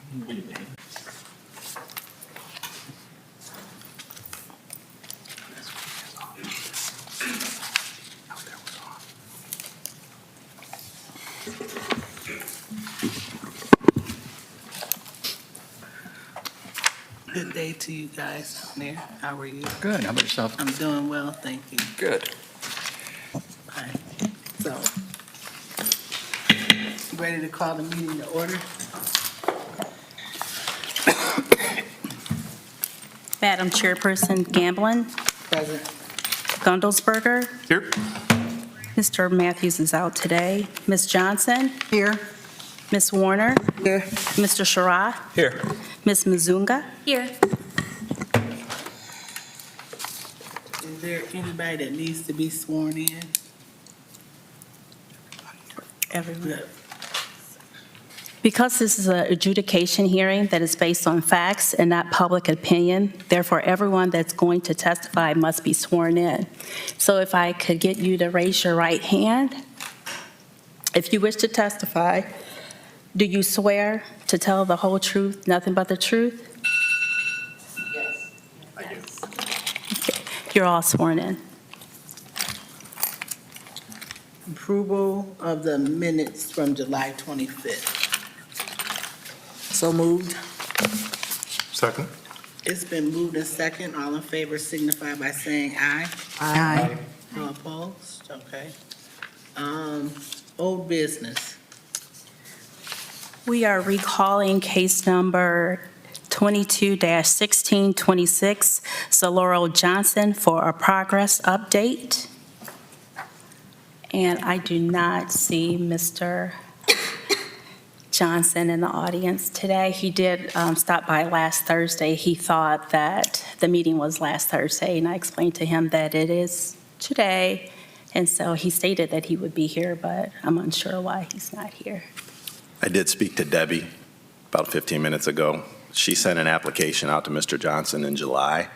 Good day to you guys down there. How are you? Good. How about yourself? I'm doing well, thank you. Good. Hi. So, ready to call the meeting to order? Madam Chairperson Gamblin, Present. Gundelsberger, Here. Mr. Matthews is out today, Ms. Johnson, Here. Ms. Warner, Here. Mr. Shara, Here. Ms. Mzunga. Here. Is there anybody that needs to be sworn in? Everyone. Good. Because this is an adjudication hearing that is based on facts and not public opinion, therefore everyone that's going to testify must be sworn in. So if I could get you to raise your right hand. If you wish to testify, do you swear to tell the whole truth, nothing but the truth? Yes. I do. Okay. You're all sworn in. Approval of the minutes from July 25th. So moved. Second. It's been moved and second. All in favor signify by saying aye. Aye. No opposed? Okay. Old business. We are recalling case number 22-1626, Zaloro Johnson, for a progress update. And I do not see Mr. Johnson in the audience today. He did stop by last Thursday. He thought that the meeting was last Thursday, and I explained to him that it is today. And so he stated that he would be here, but I'm unsure why he's not here. I did speak to Debbie about 15 minutes ago. She sent an application out to Mr. Johnson in July.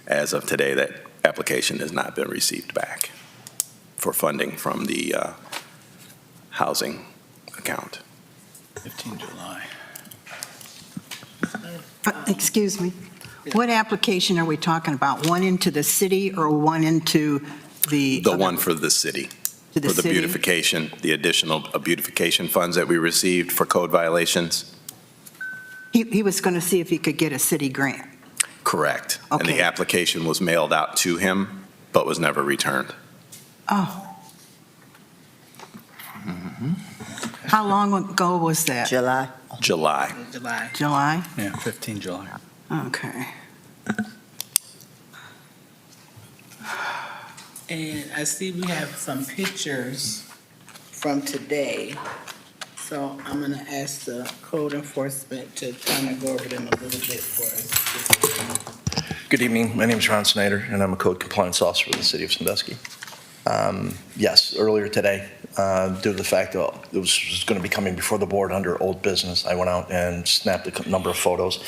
As of today, that application has not been received back for funding from the housing account. 15 July. Excuse me. What application are we talking about? One into the city or one into the? The one for the city, To the for the city? beautification, the additional beautification funds that we received for code violations. He was going to see if he could get a city grant. Correct. And Okay. the application was mailed out to him, but was never returned. Oh. How long ago was that? July. July. July? Yeah, 15 July. Okay. And I see we have some pictures from today. So I'm going to ask the code enforcement to kind of go over them a little bit for us. Good evening. My name is Ron Snyder, and I'm a code compliance officer for the city of Sandusky. Yes, earlier today, due to the fact that it was going to be coming before the board under old business, I went out and snapped a number of photos.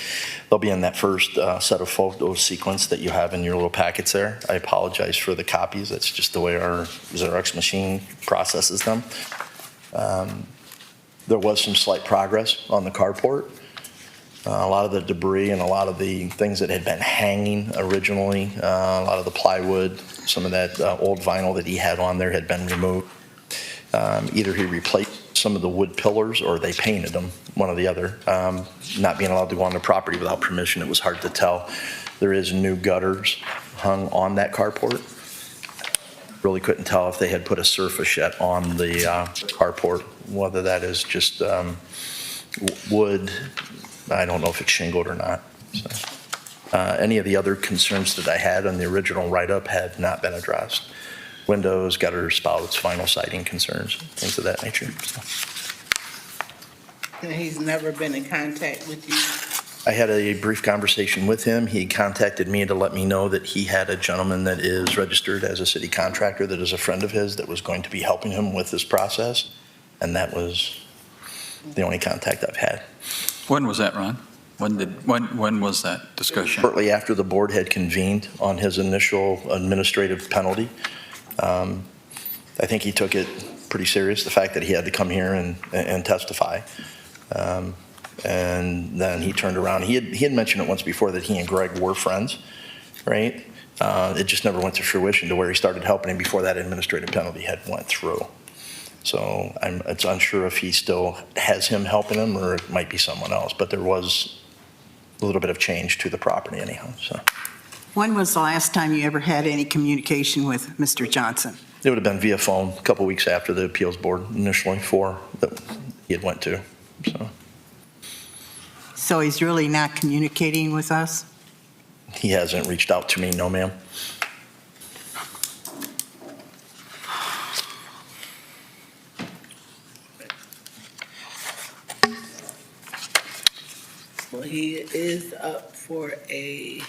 They'll be in that first set of photo sequence that you have in your little packets there. I apologize for the copies. That's just the way our Xerox machine processes them. There was some slight progress on the carport. A lot of the debris and a lot of the things that had been hanging originally, a lot of the plywood, some of that old vinyl that he had on there had been removed. Either he replaced some of the wood pillars or they painted them, one or the other. Not being allowed to go on the property without permission, it was hard to tell. There is new gutters hung on that carport. Really couldn't tell if they had put a surface yet on the carport, whether that is just wood. I don't know if it's shingled or not. So, any of the other concerns that I had on the original write-up had not been addressed. Windows, gutters, spouts, vinyl siding concerns, things of that nature. So, And he's never been in contact with you? I had a brief conversation with him. He contacted me to let me know that he had a gentleman that is registered as a city contractor that is a friend of his that was going to be helping him with this process. And that was the only contact I've had. When was that, Ron? When was that discussion? Shortly after the board had convened on his initial administrative penalty. I think he took it pretty serious, the fact that he had to come here and testify. And then he turned around. He had mentioned it once before that he and Greg were friends, right? It just never went to fruition to where he started helping him before that administrative penalty had went through. So it's unsure if he still has him helping him or it might be someone else. But there was a little bit of change to the property anyhow. So When was the last time you ever had any communication with Mr. Johnson? it would have been via phone a couple weeks after the appeals board initially that he had went to. So he's really not communicating with us? He hasn't reached out to me, no ma'am. Well, he is up for a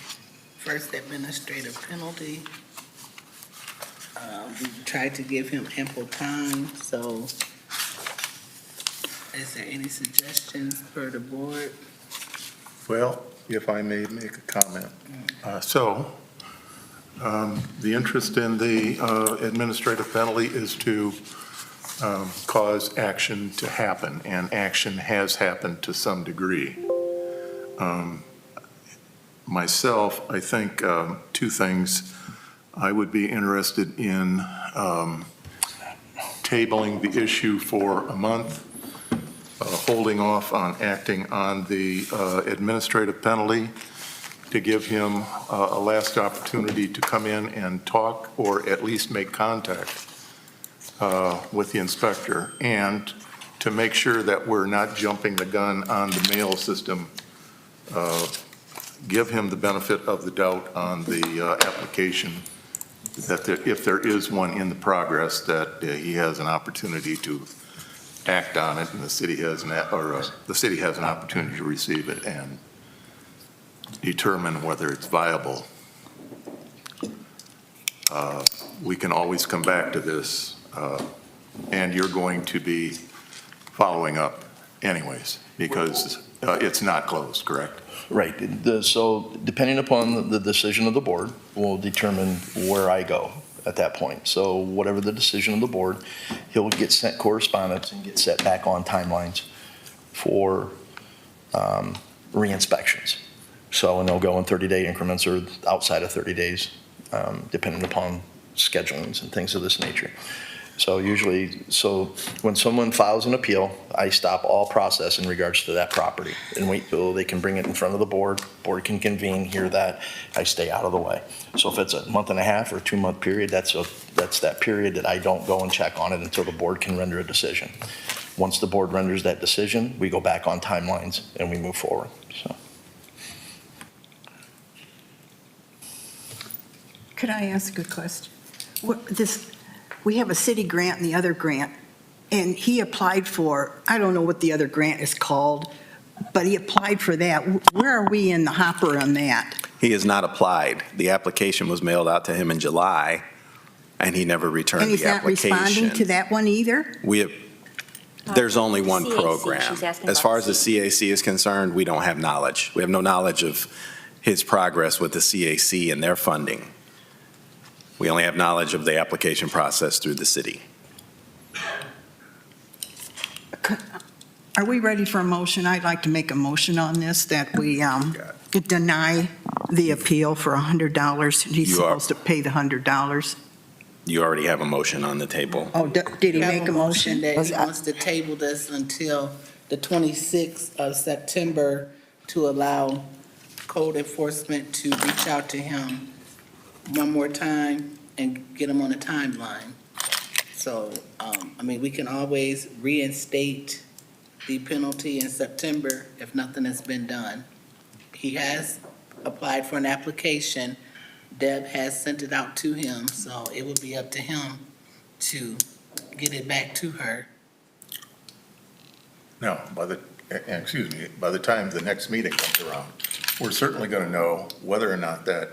first administrative penalty. We tried to give him ample time, so is there any suggestions for the board? Well, if I may make a comment. The interest in the administrative penalty is to cause action to happen, and action has happened to some degree. Myself, I think two things. I would be interested in tabling the issue for a month, holding off on acting on the administrative penalty to give him a last opportunity to come in and talk or at least make contact with the inspector, and to make sure that we're not jumping the gun on the mail system. Give him the benefit of the doubt on the application, that if there is one in the progress, that he has an opportunity to act on it, and the city has an opportunity to receive it and determine whether it's viable. We can always come back to this, and you're going to be following up anyways, because it's not closed, correct? Right. So depending upon the decision of the board will determine where I go at that point. So whatever the decision of the board, he'll get sent correspondence and get set back on timelines for re-inspections. So, and they'll go in 30-day increments or outside of 30 days, depending upon schedulings and things of this nature. So usually, when someone files an appeal, I stop all process in regards to that property and wait till they can bring it in front of the board. Board can convene, hear that. I stay out of the way. So if it's a month and a half or 2-month period, that's that period that I don't go and check on it until the board can render a decision. Once the board renders that decision, we go back on timelines and we move forward. So. Could I ask a question? We have a city grant and the other grant, and he applied for, I don't know what the other grant is called, but he applied for that. Where are we in the hopper on that? He has not applied. The application was mailed out to him in July, and he never returned And he's the not application. responding to that one either? There's only one CAC, program. she's asking As about far as the CAC is concerned, we don't have knowledge. We have no knowledge of his progress with the CAC and their funding. We only have knowledge of the application process through the city. Are we ready for a motion? I'd like to make a motion on this, that we deny the appeal for $100. He's You are- supposed to pay the $100. You already have a motion on the table. Oh, did he We have make a motion? that he wants to table this until the 26th of September to allow code enforcement to reach out to him one more time and get him on a timeline. So, we can always reinstate the penalty in September if nothing has been done. He has applied for an application. Deb has sent it out to him, so it would be up to him to get it back to her. Now, by the time the next meeting comes around, we're certainly going to know whether or not that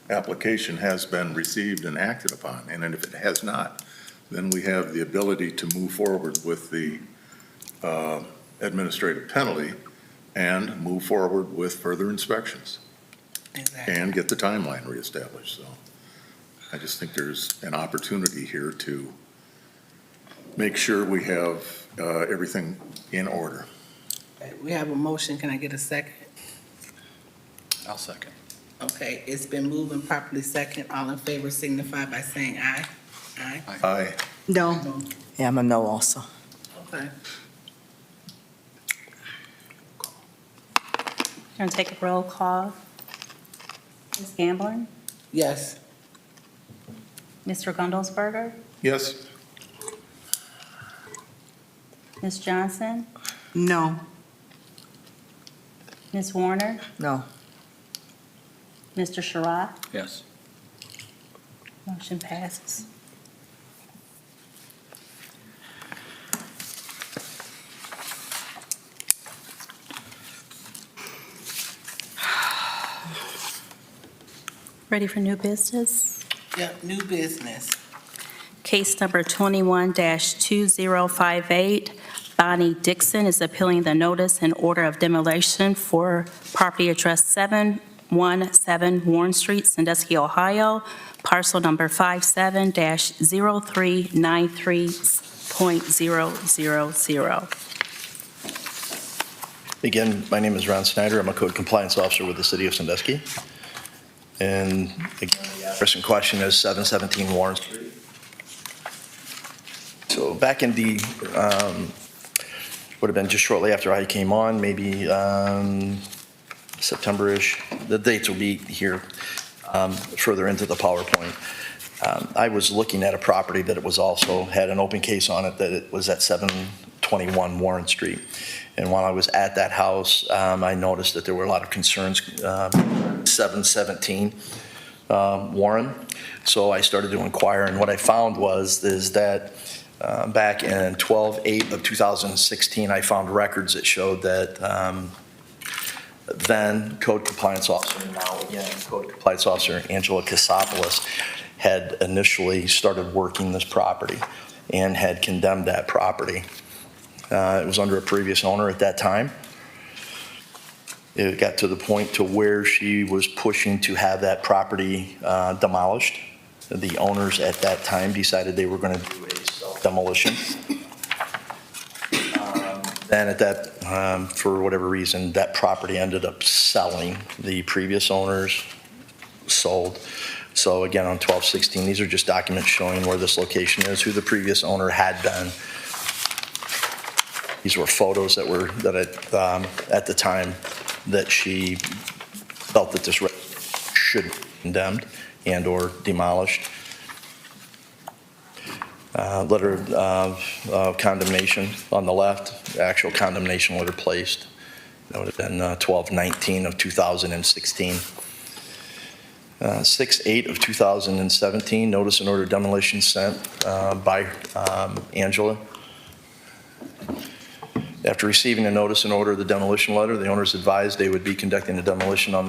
application has been received and acted upon. And then if it has not, then we have the ability to move forward with the administrative penalty and move forward with further inspections Exactly. and get the timeline reestablished. So I just think there's an opportunity here to make sure we have everything in order. Okay, we have a motion. Can I get a second? I'll second. Okay, it's been moved and properly second. All in favor signify by saying aye. Aye. Aye. No. Yeah, I'm a no also. Okay. Going to take a roll call. Ms. Gamblin? Yes. Mr. Gundelsberger? Yes? Ms. Johnson? No. Ms. Warner? No. Mr. Sharrock? Yes. Motion passes. Ready for new business? Yep, new business. Case number 21-2058, Bonnie Dixon is appealing the notice and order of demolition for property address 717 Warren Street, Sandusky, Ohio, parcel number 57-0393.000. Again, my name is Ron Snyder. I'm a code compliance officer with the city of Sandusky. And again, the address in question is 717 Warren Street. So back in the, would have been just shortly after I came on, maybe September-ish. The dates will be here further into the PowerPoint. I was looking at a property that it was also had an open case on it, that it was at 721 Warren Street. And while I was at that house, I noticed that there were a lot of concerns, 717 Warren. So I started to inquire, and what I found is that back in 12/8 of 2016, I found records that showed that then code compliance officer, now again code compliance officer Angela Kasopoulos, had initially started working this property and had condemned that property. It was under a previous owner at that time. It got to the point to where she was pushing to have that property demolished. The owners at that time decided they were going to do a self-demolition. Then at that, for whatever reason, that property ended up selling. The previous owners sold. So again, on 12/16, these are just documents showing where this location is, who the previous owner had been. These were photos that at the time that she felt that this should be condemned and or demolished. Letter of condemnation on the left, actual condemnation letter placed. That would have been 12/19 of 2016. 6/8 of 2017, notice and order demolition sent by Angela. After receiving a notice and order of the demolition letter, the owners advised they would be conducting the demolition on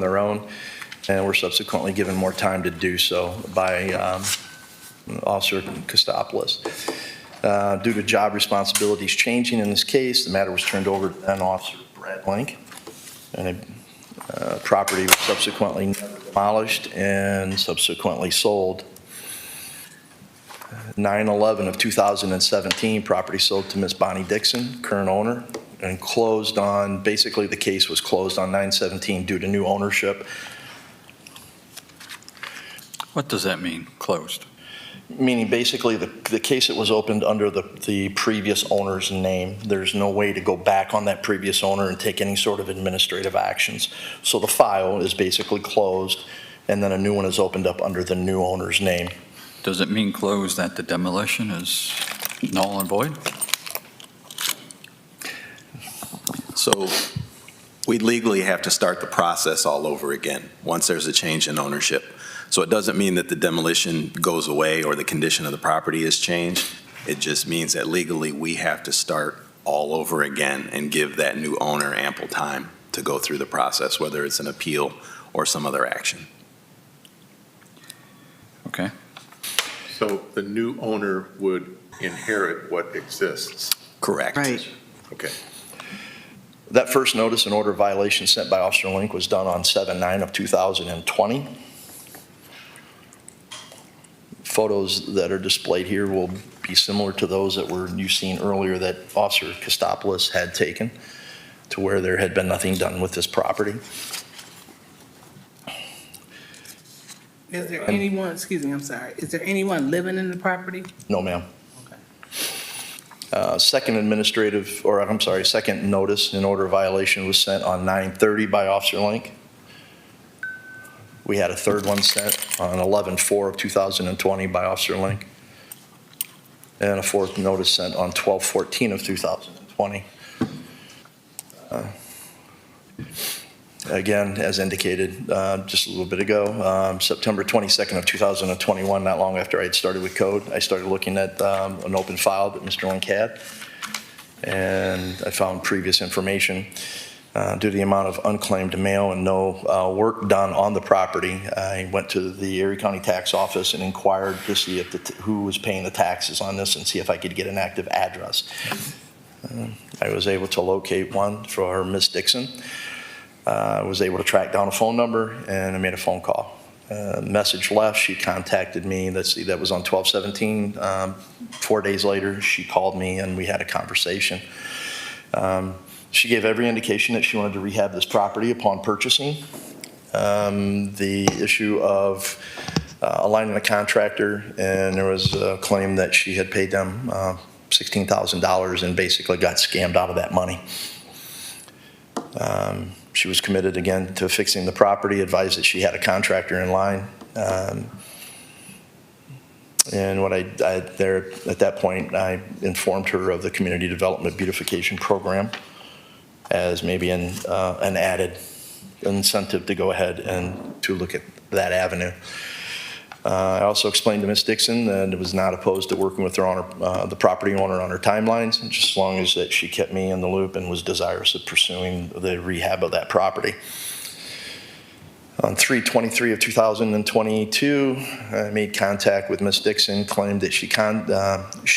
their own, and were subsequently given more time to do so by Officer Kostopoulos. Due to job responsibilities changing in this case, the matter was turned over to then Officer Brad Link, and a property was subsequently demolished and subsequently sold. 9/11 of 2017, property sold to Ms. Bonnie Dixon, current owner, and closed on, basically the case was closed on 9/17 due to new ownership. What does that mean, closed? Meaning basically the case that was opened under the previous owner's name, there's no way to go back on that previous owner and take any sort of administrative actions. So the file is basically closed, and then a new one is opened up under the new owner's name. Does it mean closed that the demolition is null and void? So we legally have to start the process all over again once there's a change in ownership. So it doesn't mean that the demolition goes away or the condition of the property has changed. It just means that legally we have to start all over again and give that new owner ample time to go through the process, whether it's an appeal or some other action. Okay. So the new owner would inherit what exists? Correct. Right. Okay. That first notice and order violation sent by Officer Link was done on 7/9 of 2020. Photos that are displayed here will be similar to those that you've seen earlier that Officer Kostopoulos had taken to where there had been nothing done with this property. Is there anyone, excuse me, I'm sorry, is there anyone living in the property? No, ma'am. Okay. Second notice in order of violation was sent on 9/30 by Officer Link. We had a third one sent on 11/4 of 2020 by Officer Link. And a fourth notice sent on 12/14 of 2020. Again, as indicated just a little bit ago, September 22nd of 2021, not long after I had started with code, I started looking at an open file that Mr. Link had, and I found previous information. Due to the amount of unclaimed mail and no work done on the property, I went to the Erie County Tax Office and inquired to see if who was paying the taxes on this and see if I could get an active address. I was able to locate one for Miss Dixon. I was able to track down a phone number, and I made a phone call. Message left, she contacted me, that was on 12/17. 4 days later, she called me and we had a conversation. She gave every indication that she wanted to rehab this property upon purchasing. The issue of aligning a contractor, and there was a claim that she had paid them $16,000 and basically got scammed out of that money. She was committed again to fixing the property, advised that she had a contractor in line. And what at that point, I informed her of the Community Development Beautification Program as maybe an added incentive to go ahead and to look at that avenue. I also explained to Ms. Dixon that I was not opposed to working with her on the property owner on her timelines, just as long as that she kept me in the loop and was desirous of pursuing the rehab of that property. On 3/23 of 2022, I made contact with Ms. Dixon, claimed that she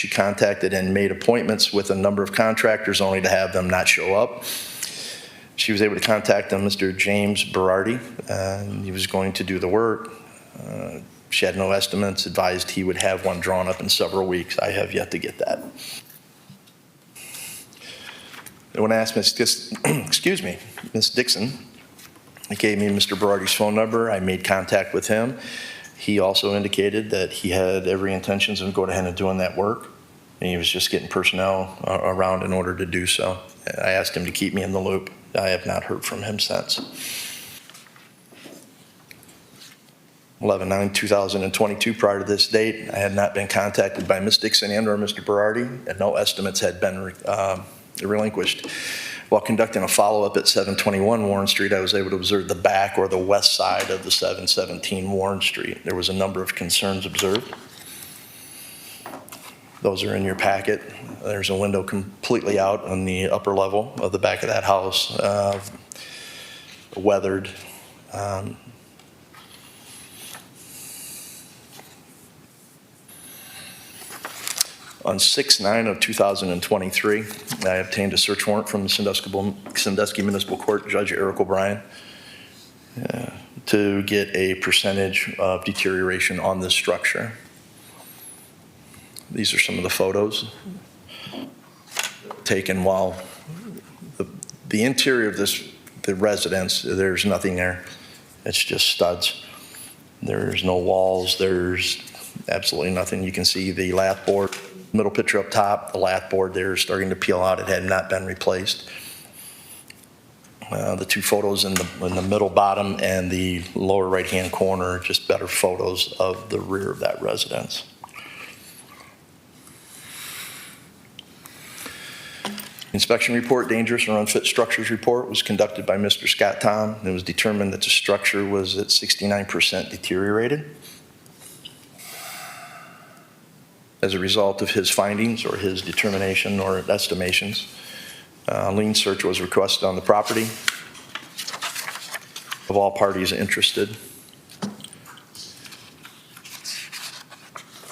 contacted and made appointments with a number of contractors only to have them not show up. She was able to contact Mr. James Berardi, and he was going to do the work. She had no estimates, advised he would have one drawn up in several weeks. I have yet to get that. When I asked Ms. Dixon, he gave me Mr. Berardi's phone number. I made contact with him. He also indicated that he had every intentions of going ahead and doing that work. And he was just getting personnel around in order to do so. I asked him to keep me in the loop. I have not heard from him since. 11/9/2022, prior to this date, I had not been contacted by Ms. Dixon and or Mr. Berardi, and no estimates had been relinquished. While conducting a follow-up at 721 Warren Street, I was able to observe the back or the west side of the 717 Warren Street. There was a number of concerns observed. Those are in your packet. There's a window completely out on the upper level of the back of that house, weathered. On 6/9 of 2023, I obtained a search warrant from the Sandusky Municipal Court Judge Eric O'Brien to get a percentage of deterioration on this structure. These are some of the photos taken while the interior of the residence, there's nothing there. It's just studs. There's no walls. There's absolutely nothing. You can see the lath board. Middle picture up top, the lath board there is starting to peel out. It had not been replaced. The two photos in the middle bottom and the lower right-hand corner are just better photos of the rear of that residence. Inspection report, dangerous or unfit structures report, was conducted by Mr. Scott Tom. It was determined that the structure was at 69% deteriorated. As a result of his findings or his determination or estimations, a lien search was requested on the property of all parties interested.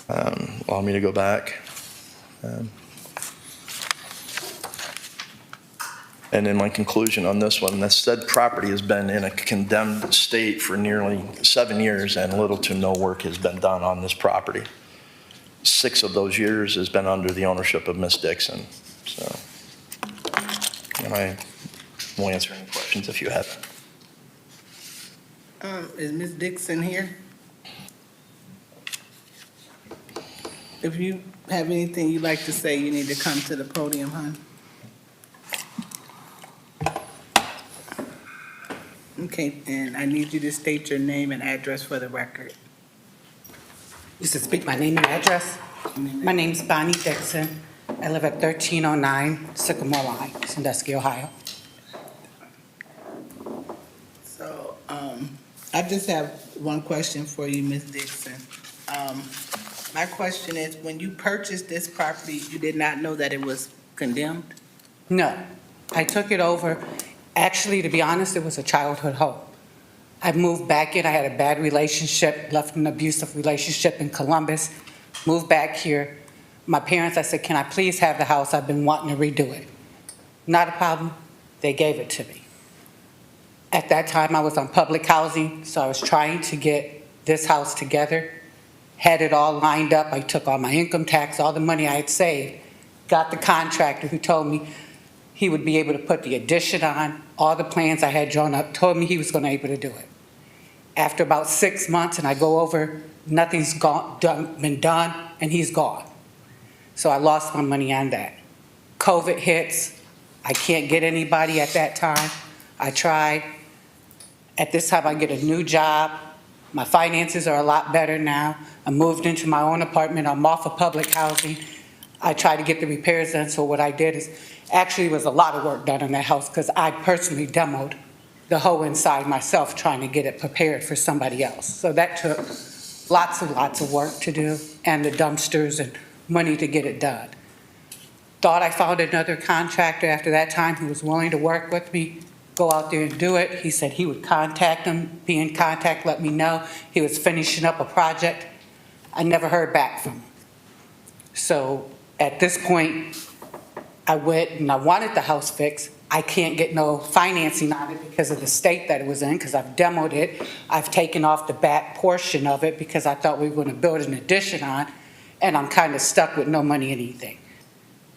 Allow me to go back. And in my conclusion on this one, the said property has been in a condemned state for nearly 7 years, and little to no work has been done on this property. 6 of those years has been under the ownership of Ms. Dixon. So, and I will answer any questions if you have. Is Ms. Dixon here? If you have anything you'd like to say, you need to come to the podium, hon. Okay, and I need you to state your name and address for the record. You should speak my name and address. My name's Bonnie Dixon. I live at 1309 Sycamore Line, Sandusky, Ohio. So, I just have one question for you, Ms. Dixon. My question is, when you purchased this property, you did not know that it was condemned? No, I took it over. Actually, to be honest, it was a childhood home. I moved back in. I had a bad relationship, left an abusive relationship in Columbus, moved back here. My parents, I said, can I please have the house? I've been wanting to redo it. Not a problem. They gave it to me. At that time, I was on public housing, so I was trying to get this house together, had it all lined up. I took all my income tax, all the money I had saved, got the contractor who told me he would be able to put the addition on, all the plans I had drawn up, told me he was going to be able to do it. After about 6 months, and I go over, nothing's been done, and he's gone. So I lost my money on that. COVID hits. I can't get anybody at that time. I tried. At this time, I get a new job. My finances are a lot better now. I moved into my own apartment. I'm off of public housing. I tried to get the repairs done, so what I did is, actually, it was a lot of work done on that house because I personally demoed the whole inside myself trying to get it prepared for somebody else. So that took lots of work to do, and the dumpsters and money to get it done. Thought I found another contractor after that time who was willing to work with me, go out there and do it. He said he would contact him, be in contact, let me know. He was finishing up a project. I never heard back from him. So at this point, I went and I wanted the house fixed. I can't get no financing on it because of the state that it was in, because I've demoed it. I've taken off the back portion of it because I thought we were going to build an addition on, and I'm kind of stuck with no money, anything.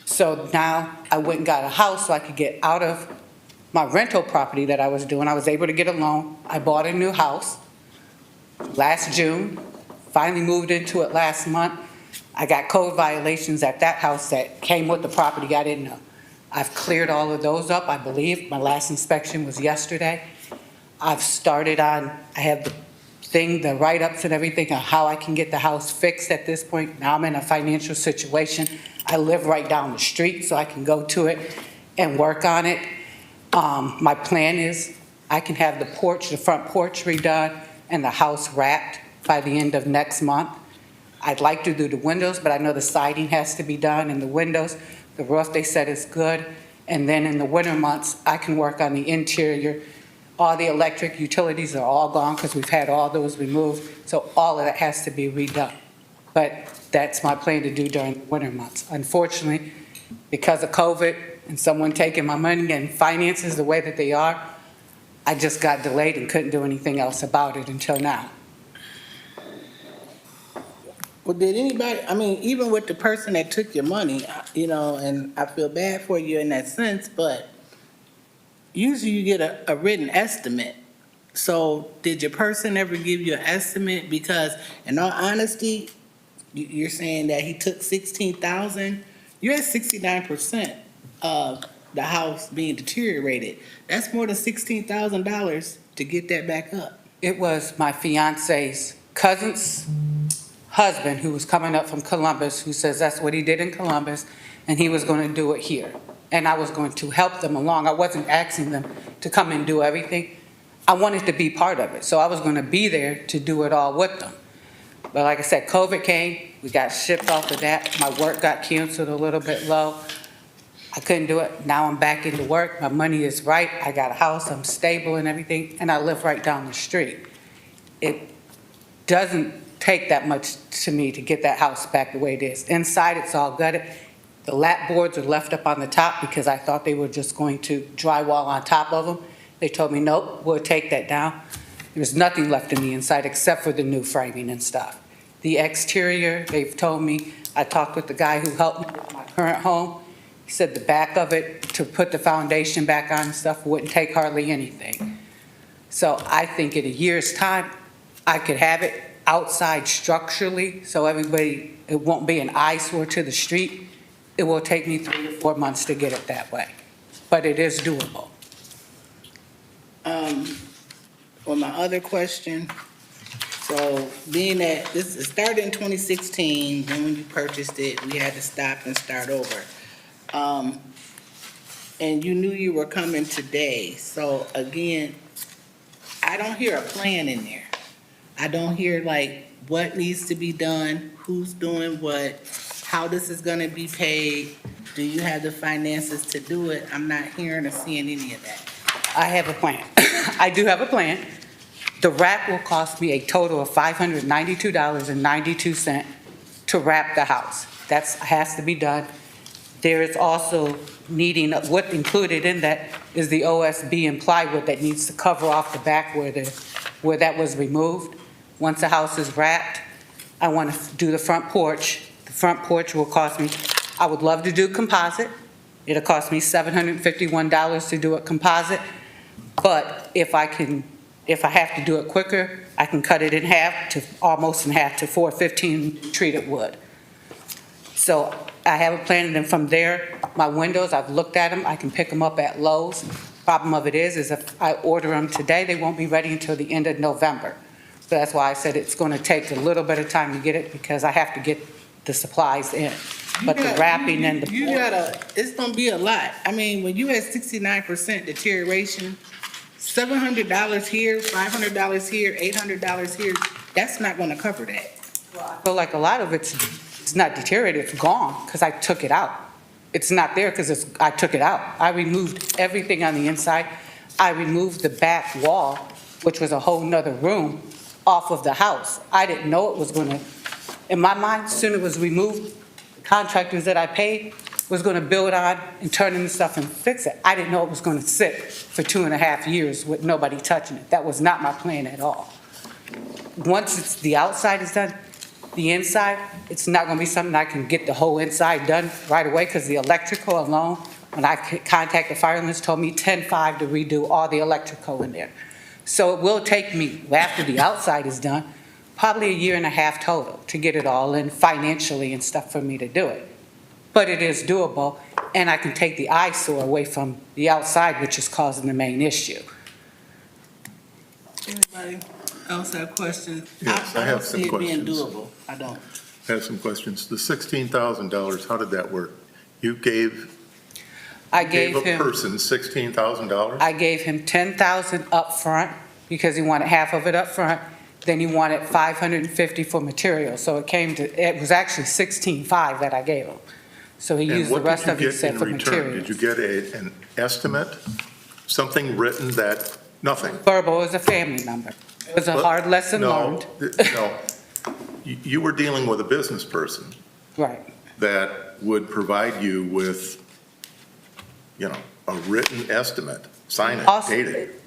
So now I went and got a house so I could get out of my rental property that I was doing. I was able to get a loan. I bought a new house last June, finally moved into it last month. I got code violations at that house that came with the property I didn't know. I've cleared all of those up, I believe. My last inspection was yesterday. I've started on, I have the thing, the write-ups and everything on how I can get the house fixed at this point. Now I'm in a financial situation. I live right down the street, so I can go to it and work on it. My plan is I can have the porch, the front porch redone and the house wrapped by the end of next month. I'd like to do the windows, but I know the siding has to be done in the windows. The roof, they said, is good. And then in the winter months, I can work on the interior. All the electric utilities are all gone because we've had all those removed. So all of that has to be redone. But that's my plan to do during the winter months. Unfortunately, because of COVID and someone taking my money and finances the way that they are, I just got delayed and couldn't do anything else about it until now. Well, did anybody, I mean, even with the person that took your money, you know, and I feel bad for you in that sense, but usually you get a written estimate. So did your person ever give you an estimate? Because in all honesty, you're saying that he took 16,000. You're at 69% of the house being deteriorated. That's more than $16,000 to get that back up. It was my fiance's cousin's husband who was coming up from Columbus, who says that's what he did in Columbus, and he was going to do it here. And I was going to help them along. I wasn't asking them to come and do everything. I wanted to be part of it, so I was going to be there to do it all with them. But like I said, COVID came, we got shipped off of that. My work got canceled a little bit low. I couldn't do it. Now I'm back into work. My money is right. I got a house, I'm stable and everything, and I live right down the street. It doesn't take that much to me to get that house back the way it is. Inside, it's all gutted. The lat boards are left up on the top because I thought they were just going to drywall on top of them. They told me, nope, we'll take that down. There's nothing left in the inside except for the new framing and stuff. The exterior, they've told me, I talked with the guy who helped me with my current home. He said the back of it, to put the foundation back on and stuff, wouldn't take hardly anything. So I think in a year's time, I could have it outside structurally, so everybody, it won't be an eyesore to the street. It will take me 3 to 4 months to get it that way, but it is doable. On my other question, so being that this it started in 2016, then when you purchased it, we had to stop and start over. And you knew you were coming today, so again, I don't hear a plan in there. I don't hear like what needs to be done, who's doing what, how this is gonna be paid. Do you have the finances to do it? I'm not hearing or seeing any of that. I have a plan. I do have a plan. The wrap will cost me a total of $592.92 to wrap the house. That has to be done. There is also needing, what included in that is the OSB and plywood that needs to cover off the back where that was removed. Once the house is wrapped, I want to do the front porch. The front porch will cost me, I would love to do composite. It'll cost me $751 to do it composite. But if I have to do it quicker, I can cut it in half to almost in half to 415 treated wood. So I have a plan, and then from there, my windows, I've looked at them, I can pick them up at Lowe's. Problem of it is if I order them today, they won't be ready until the end of November. So that's why I said it's going to take a little bit of time to get it, because I have to get the supplies in. But the wrapping and the It's gonna be a lot. I mean, when you had 69% deterioration, $700 here, $500 here, $800 here, that's not gonna cover that. I feel like a lot of it's not deteriorated, it's gone, because I took it out. It's not there because I took it out. I removed everything on the inside. I removed the back wall, which was a whole nother room, off of the house. I didn't know it was gonna, in my mind, as soon as it was removed, the contractors that I paid was gonna build on and turn in the stuff and fix it. I didn't know it was gonna sit for 2.5 years with nobody touching it. That was not my plan at all. Once the outside is done, the inside, it's not gonna be something I can get the whole inside done right away, because the electrical alone, when I contacted the firemen, told me $10,500 to redo all the electrical in there. So it will take me, after the outside is done, probably 1.5 years total to get it all in financially and stuff for me to do it. But it is doable, and I can take the eyesore away from the outside, which is causing the main issue. Anybody else have questions? Yes, I have some don't see it being questions. doable. I don't. I have some questions. The $16,000, how did that work? You gave I gave a him, person $16,000? I gave him $10,000 up front because he wanted half of it up front. Then he wanted $550 for materials. So it was actually $16,500 that I gave him. So he used the rest of it for materials. Did you get an estimate, something written that, nothing? Verbal is a family member. It was a hard lesson learned. No. You were dealing with a business person Right. that would provide you with, a written estimate, sign it, Also, date it.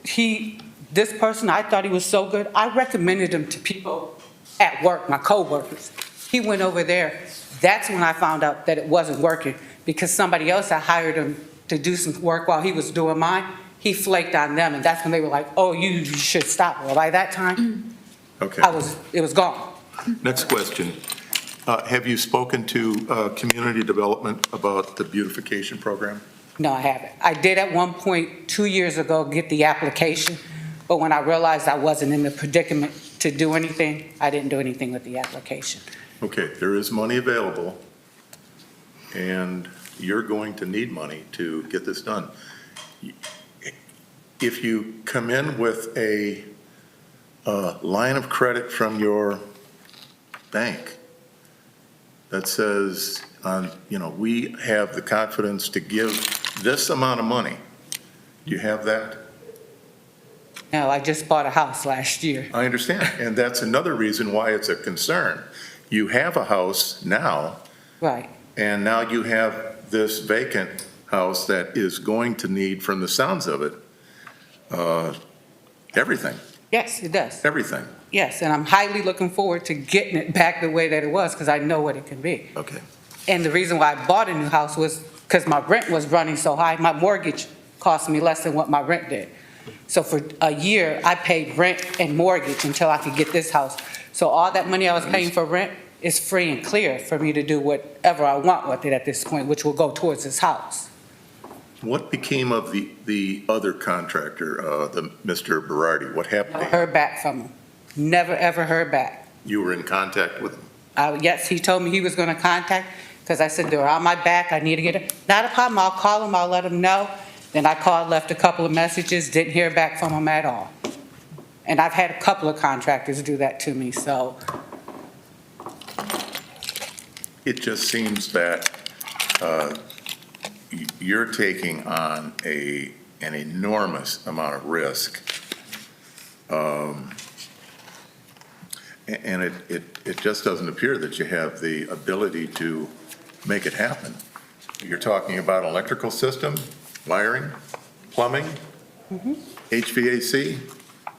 this person, I thought he was so good. I recommended him to people at work, my coworkers. He went over there. That's when I found out that it wasn't working, because somebody else had hired him to do some work while he was doing mine. He flaked on them, and that's when they were like, oh, you should stop. Well, by that time, Okay. it was gone. Next question. Have you spoken to community development about the beautification program? No, I haven't. I did at one point 2 years ago get the application, but when I realized I wasn't in the predicament to do anything, I didn't do anything with the application. Okay, there is money available, and you're going to need money to get this done. If you come in with a line of credit from your bank that says, we have the confidence to give this amount of money, do you have that? No, I just bought a house last year. I understand, and that's another reason why it's a concern. You have a house now, Right. and now you have this vacant house that is going to need, from the sounds of it, everything, Yes, it does. everything. Yes, and I'm highly looking forward to getting it back the way that it was, because I know what it can be. Okay. And the reason why I bought a new house was because my rent was running so high. My mortgage cost me less than what my rent did. So for a year, I paid rent and mortgage until I could get this house. So all that money I was paying for rent is free and clear for me to do whatever I want with it at this point, which will go towards this house. What became of the other contractor, the Mr. Berardi? What happened Never to him? heard back from him. Never, ever heard back. You were in contact with him? Yes, he told me he was going to contact, because I said, they're on my back, I need to get it. Not a problem, I'll call him, I'll let him know. Then I called, left a couple of messages, didn't hear back from him at all. And I've had a couple of contractors do that to me, so. It just seems that you're taking on an enormous amount of risk. And it just doesn't appear that you have the ability to make it happen. You're talking about electrical system, wiring, plumbing, HVAC,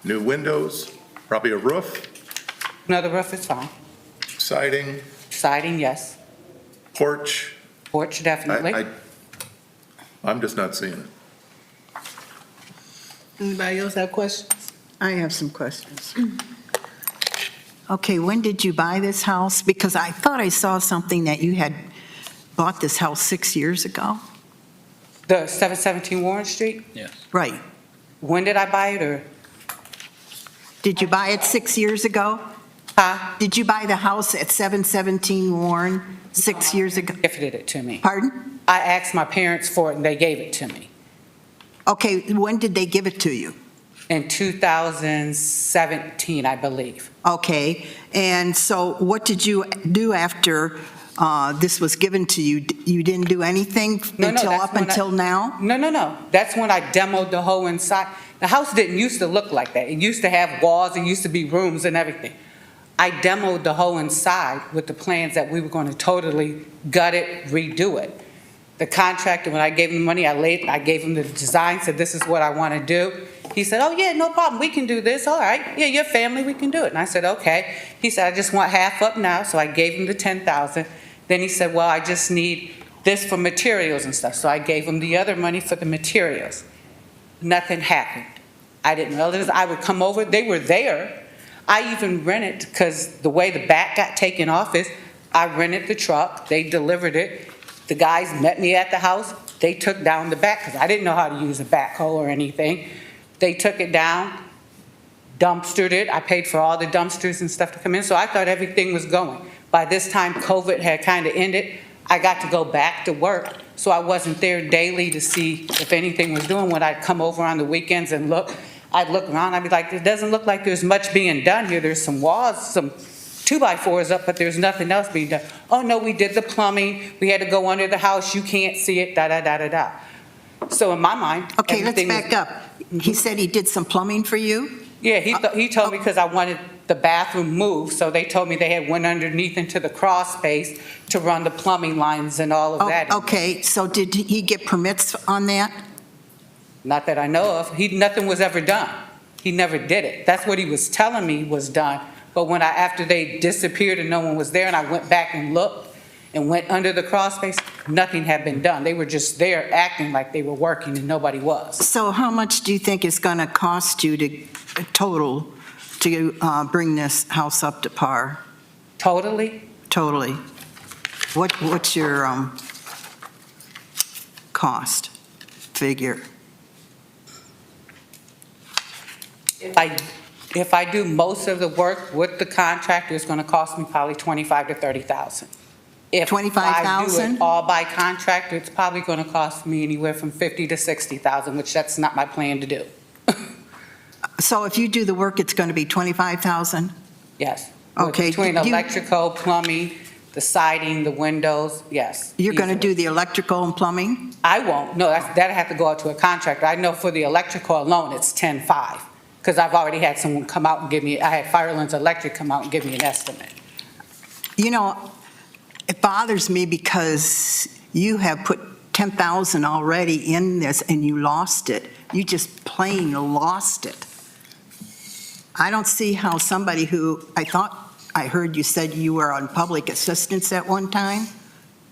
new windows, probably a roof, No, the roof is fine. siding, Siding, yes. porch. Porch, definitely. I'm just not seeing it. Anybody else have questions? I have some questions. Okay, when did you buy this house? Because I thought I saw something that you had bought this house 6 years ago. The 717 Warren Street, Yes. Right. when did I buy it, or? Did you buy it 6 years ago? Huh? Did you buy the house at 717 Warren 6 years ago? Gifted it to me. Pardon? I asked my parents for it, and they gave it to me. Okay, when did they give it to you? In 2017, I believe. Okay, and so what did you do after this was given to you? You didn't do anything No, until that's up when until now? No. That's when I demoed the whole inside. The house didn't used to look like that. It used to have walls, it used to be rooms and everything. I demoed the whole inside with the plans that we were going to totally gut it, redo it. The contractor, when I gave him the money, I gave him the design, said, this is what I want to do. He said, oh, yeah, no problem, we can do this, all right. Yeah, your family, we can do it. And I said, okay. He said, I just want half up now, so I gave him the $10,000. Then he said, well, I just need this for materials and stuff. So I gave him the other money for the materials. Nothing happened. I didn't realize I would come over, they were there. I even rented, because the way the back got taken off is, I rented the truck, they delivered it. The guys met me at the house, they took down the back, because I didn't know how to use a backhoe or anything. They took it down, dumpstered it, I paid for all the dumpsters and stuff to come in, so I thought everything was going. By this time, COVID had kind of ended, I got to go back to work, so I wasn't there daily to see if anything was doing. When I'd come over on the weekends and look, I'd look around, I'd be like, it doesn't look like there's much being done here, there's some walls, some 2x4s up, but there's nothing else being done. Oh, no, we did the plumbing, we had to go under the house, you can't see it, da-da-da-da-da. So in my mind, Okay, let's everything was- back up. He said he did some plumbing for you? Yeah, he told me because I wanted the bathroom moved, so they told me they had went underneath into the crawl space to run the plumbing lines and all of that. Okay, so did he get permits on that? Not that I know of. Nothing was ever done. He never did it. That's what he was telling me was done. But when after they disappeared and no one was there, and I went back and looked and went under the crawl space, nothing had been done. They were just there acting like they were working and nobody was. So how much do you think it's going to cost you to bring this house up to par? Totally? Totally. What's your cost figure? If I do most of the work with the contractor, it's going to cost me probably $25,000 to $30,000. If I do $25,000? it all by contractor, it's probably going to cost me anywhere from $50,000 to $60,000, which that's not my plan to do. So if you do the work, it's going to be $25,000? Yes. Okay, Between do you- electrical, plumbing, the siding, the windows, yes. You're going to easily. do the electrical and plumbing? I won't. No, that'd have to go out to a contractor. I know for the electrical alone, it's 10.5, because I've already had someone come out and give me, I had Firelands Electric come out and give me an estimate. You know, it bothers me because you have put 10,000 already in this and you lost it. You just plain lost it. I don't see how somebody who, I thought I heard you said you were on public assistance at one time?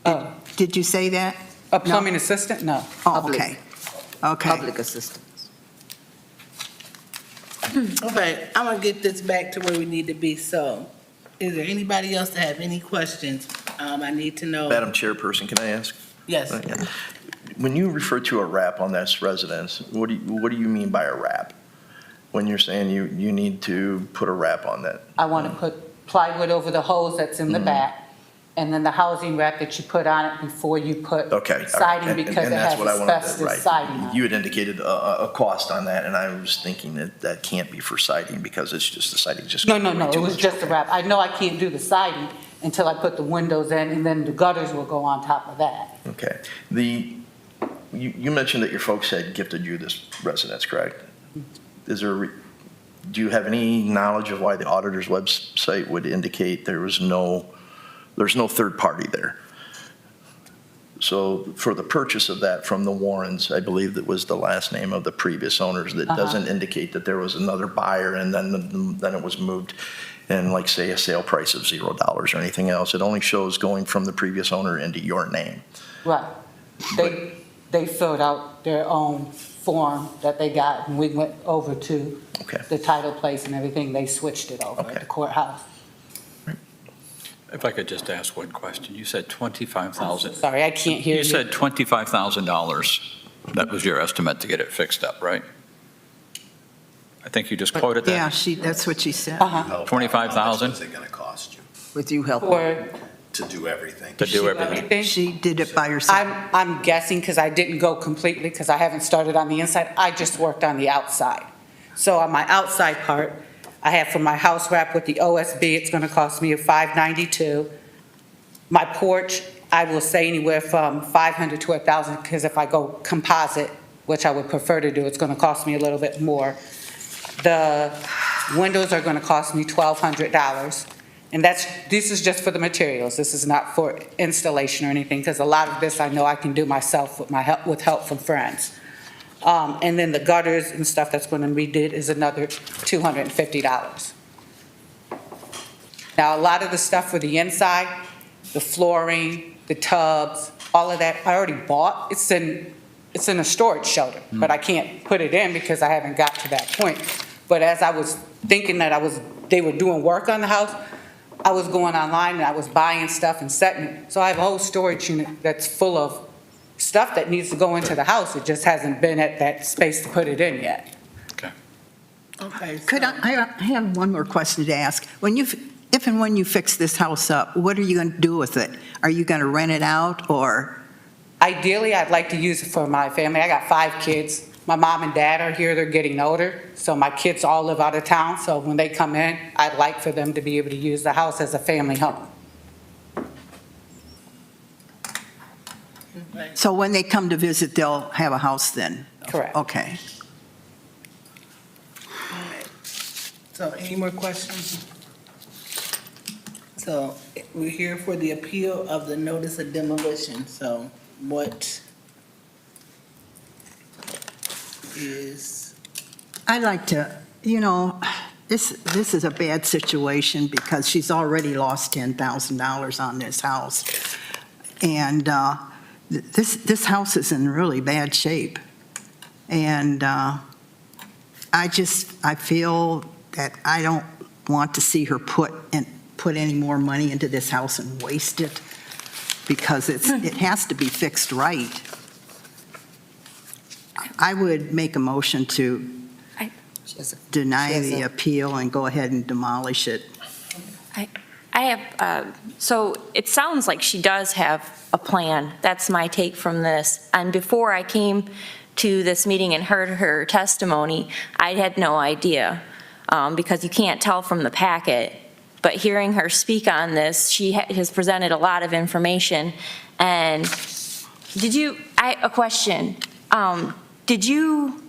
Oh, Did you say that? a plumbing assistant? No. Oh, okay. Okay. Public assistance. Okay, I'm gonna get this back to where we need to be, so, is there anybody else that have any questions? I need to know. Madam Chairperson, can I ask? Yes. When you refer to a wrap on this residence, what do you mean by a wrap? When you're saying you need to put a wrap on that? I want to put plywood over the hose that's in the back, and then the housing wrap that you put on it before you put Okay. siding, And- because and it that's has what I wanted to- asbestos right. siding on You it. had indicated a cost on that, and I was thinking that can't be for siding because it's just the siding just. No, gonna no, be no, too it was much. just a wrap. I know I can't do the siding until I put the windows in, and then the gutters will go on top of that. Okay. You mentioned that your folks had gifted you this residence, correct? Is there, do you have any knowledge of why the auditor's website would indicate there's no third party there? So for the purchase of that from the Warrens, I believe that was the last name of the previous owners, that doesn't indicate that there was another buyer and then it was moved and like say a sale price of $0 or anything else. It only shows going from the previous owner into your name. Right. They filled out their own form that they got, and we went over to Okay. the title place and everything. They switched it over Okay. at the courthouse. If I could just ask one question. You said $25,000. Sorry, I can't hear you. You said $25,000. That was your estimate to get it fixed up, right? I think you just quoted Yeah, that. that's what she said. Uh-huh. 25,000? What's it going to cost you With you helping. For to do everything? To do everything. She did it by herself. I'm guessing, because I didn't go completely, because I haven't started on the inside. I just worked on the outside. So on my outside part, I have for my house wrap with the OSB, it's gonna cost me $592. My porch, I will say anywhere from $500 to $1,000, because if I go composite, which I would prefer to do, it's gonna cost me a little bit more. The windows are gonna cost me $1,200. And this is just for the materials. This is not for installation or anything, because a lot of this I know I can do myself with help from friends. And then the gutters and stuff that's going to be did is another $250. Now, a lot of the stuff for the inside, the flooring, the tubs, all of that, I already bought. It's in a storage shelter, but I can't put it in because I haven't got to that point. But as I was thinking that they were doing work on the house, I was going online and I was buying stuff and setting it. So I have a whole storage unit that's full of stuff that needs to go into the house. It just hasn't been at that space to put it in yet. Okay. Could I have one more question to ask. If and when you fix this house up, what are you going to do with it? Are you going to rent it out or? Ideally, I'd like to use it for my family. I got 5 kids. My mom and dad are here, they're getting older, so my kids all live out of town, so when they come in, I'd like for them to be able to use the house as a family home. So when they come to visit, they'll have a house then? Correct. Okay. So any more questions? So we're here for the appeal of the notice of demolition, so what is, I'd like to, this is a bad situation because she's already lost $10,000 on this house. And this house is in really bad shape. And I feel that I don't want to see her put any more money into this house and waste it because it has to be fixed right. I would make a motion to deny the appeal and go ahead and demolish it. I have, so it sounds like she does have a plan. That's my take from this. And before I came to this meeting and heard her testimony, I had no idea, because you can't tell from the packet. But hearing her speak on this, she has presented a lot of information. And a question. Did you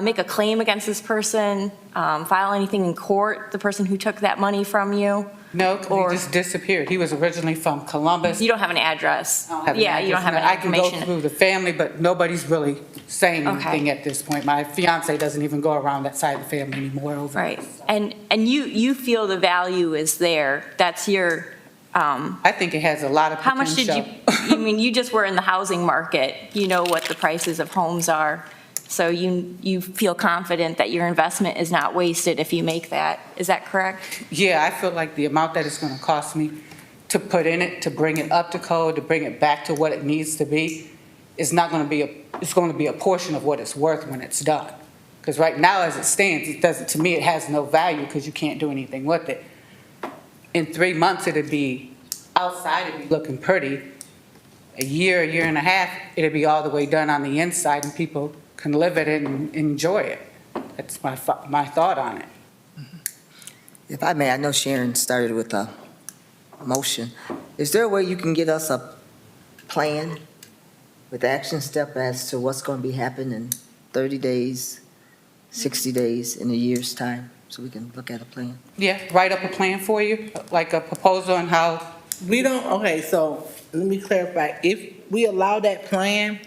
make a claim against this person, file anything in court, the person who took that money from you? No, 'cause Or- he just disappeared. He was originally from Columbus. You don't have an address? I don't have an Yeah, you don't have address. any I can go information. through the family, but nobody's really saying Okay. anything at this point. My fiance doesn't even go around that side of the family anymore over. Right. And you feel the value is there. That's your, I think it has a lot of how much potential. did you, I mean, you just were in the housing market. You know what the prices of homes are. So you feel confident that your investment is not wasted if you make that. Is that correct? Yeah, I feel like the amount that it's going to cost me to put in it, to bring it up to code, to bring it back to what it needs to be, is not going to be it's going to be a portion of what it's worth when it's done. Because right now, as it stands, it doesn't, to me, it has no value because you can't do anything with it. In 3 months, it'd be, outside, it'd be looking pretty. A year and a half, it'd be all the way done on the inside and people can live it and enjoy it. That's my thought on it. If I may, I know Sharon started with a motion. Is there a way you can get us a plan with action step as to what's going to be happening in 30 days, 60 days, in a year's time, so we can look at a plan? Yeah, write up a plan for you, like a proposal on how. We don't, okay, so let me clarify. If we allow that plan,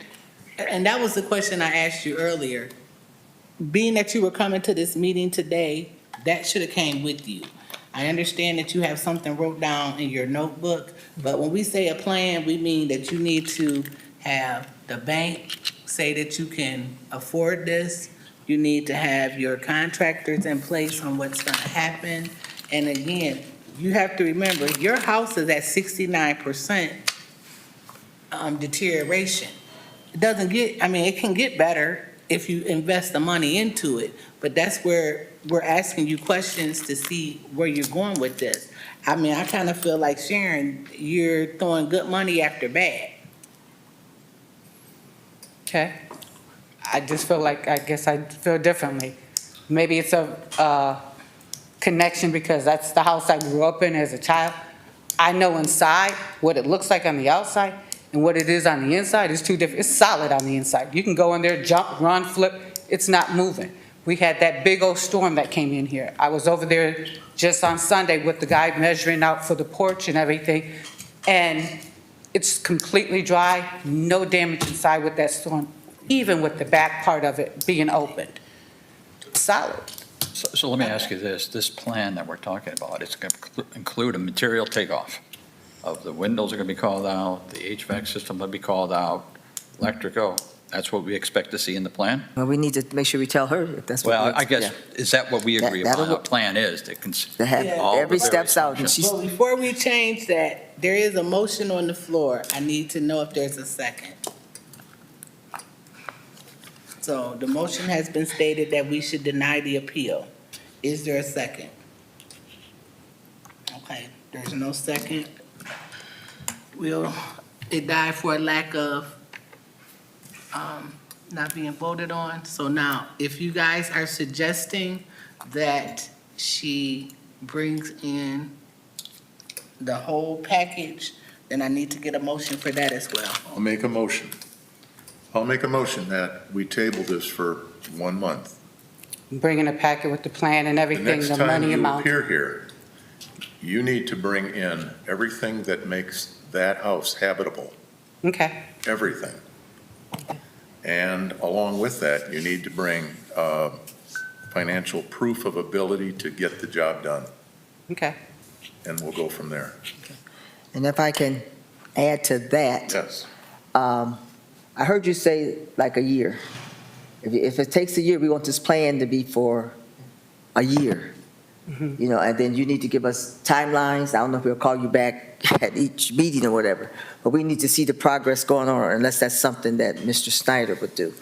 and that was the question I asked you earlier, being that you were coming to this meeting today, that should have came with you. I understand that you have something wrote down in your notebook, but when we say a plan, we mean that you need to have the bank say that you can afford this. You need to have your contractors in place on what's gonna happen. And again, you have to remember, your house is at 69% deterioration. It doesn't get, I mean, it can get better if you invest the money into it, but that's where we're asking you questions to see where you're going with this. I mean, I kind of feel like, Sharon, you're throwing good money after bad. Okay. I just feel like, I guess I feel differently. Maybe it's a connection because that's the house I grew up in as a child. I know inside what it looks like on the outside and what it is on the inside is two different. It's solid on the inside. You can go in there, jump, run, flip. It's not moving. We had that big old storm that came in here. I was over there just on Sunday with the guy measuring out for the porch and everything. And it's completely dry, no damage inside with that storm, even with the back part of it being opened. Solid. So let me ask you this plan that we're talking about, it's going to include a material takeoff of the windows are going to be called out, the HVAC system will be called out, electrical. That's what we expect to see in the plan? Well, we need to make sure we tell her if that's what. Well, I guess, is that what we agree That'll upon? A work. plan is to To have Yeah. all the every various steps out, and functions. she's, Well, before we change that, there is a motion on the floor. I need to know if there's a second. So the motion has been stated that we should deny the appeal. Is there a second? Okay, there's no second. It died for a lack of not being voted on. So now, if you guys are suggesting that she brings in the whole package, then I need to get a motion for that as well. I'll make a motion. I'll make a motion that we table this for 1 month. Bringing a packet with the plan and The everything, next the time money you amount. appear here, you need to bring in everything that makes that house habitable, Okay, everything. And along with that, you need to bring financial proof of ability to get the job done, okay. and we'll go from there. and if I can add to that, Yes. I heard you say like a year. If it takes a year, we want this plan to be for a year. You know, and then you need to give us timelines. I don't know if we'll call you back at each meeting or whatever, but we need to see the progress going on, unless that's something that Mr. Snyder would do.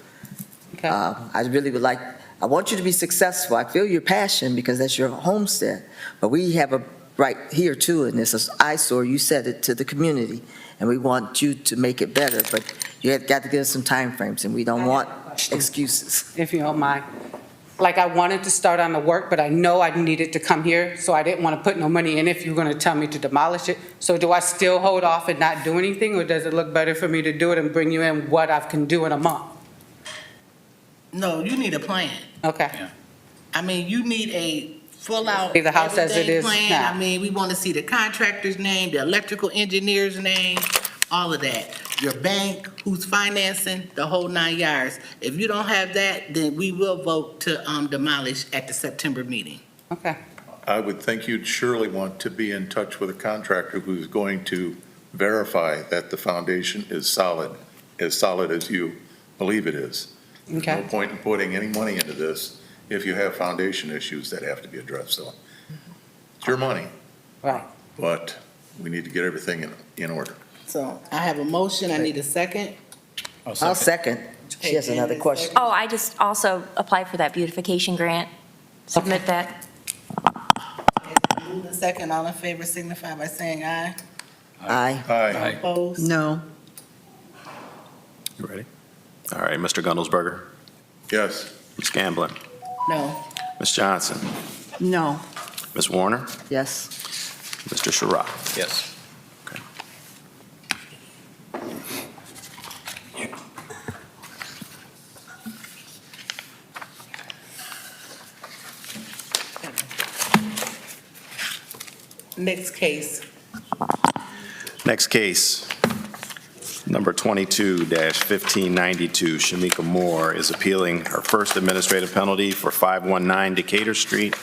Okay. I really would like, I want you to be successful. I feel your passion because that's your homestead, but we have a right here too, and it's an eyesore. You said it to the community, and we want you to make it better, but you have got to give us some timeframes, and we don't want excuses. If you don't mind. Like, I wanted to start on the work, but I know I needed to come here, so I didn't want to put no money in if you're going to tell me to demolish it. So do I still hold off and not do anything, or does it look better for me to do it and bring you in what I can do in a month? No, you need a plan. Okay, I mean, you need a full out Leave the house as it everything is plan. now. I mean, we want to see the contractor's name, the electrical engineer's name, all of that. Your bank, who's financing, the whole 9 yards. If you don't have that, then we will vote to demolish at the September meeting. Okay. I would think you'd surely want to be in touch with a contractor who's going to verify that the foundation is solid as you believe it is. No Okay. point in putting any money into this if you have foundation issues that have to be addressed, so. It's your money, Right. but we need to get everything in order. So I have a motion. I need a second. I'll second. She has another question. Oh, I just also applied for that beautification grant. Submit that. Move the second. All in favor signify by saying aye. Aye. Aye. Opposed? No. You ready? All right, Mr. Gundelsberger, Yes. Ms. Gamblin, No. Ms. Johnson, No. Ms. Warner, Yes. Mr. Sherrod. Yes. Next case. Next case, number 22-1592, Shamika Moore is appealing her first administrative penalty for 519 Decatur Street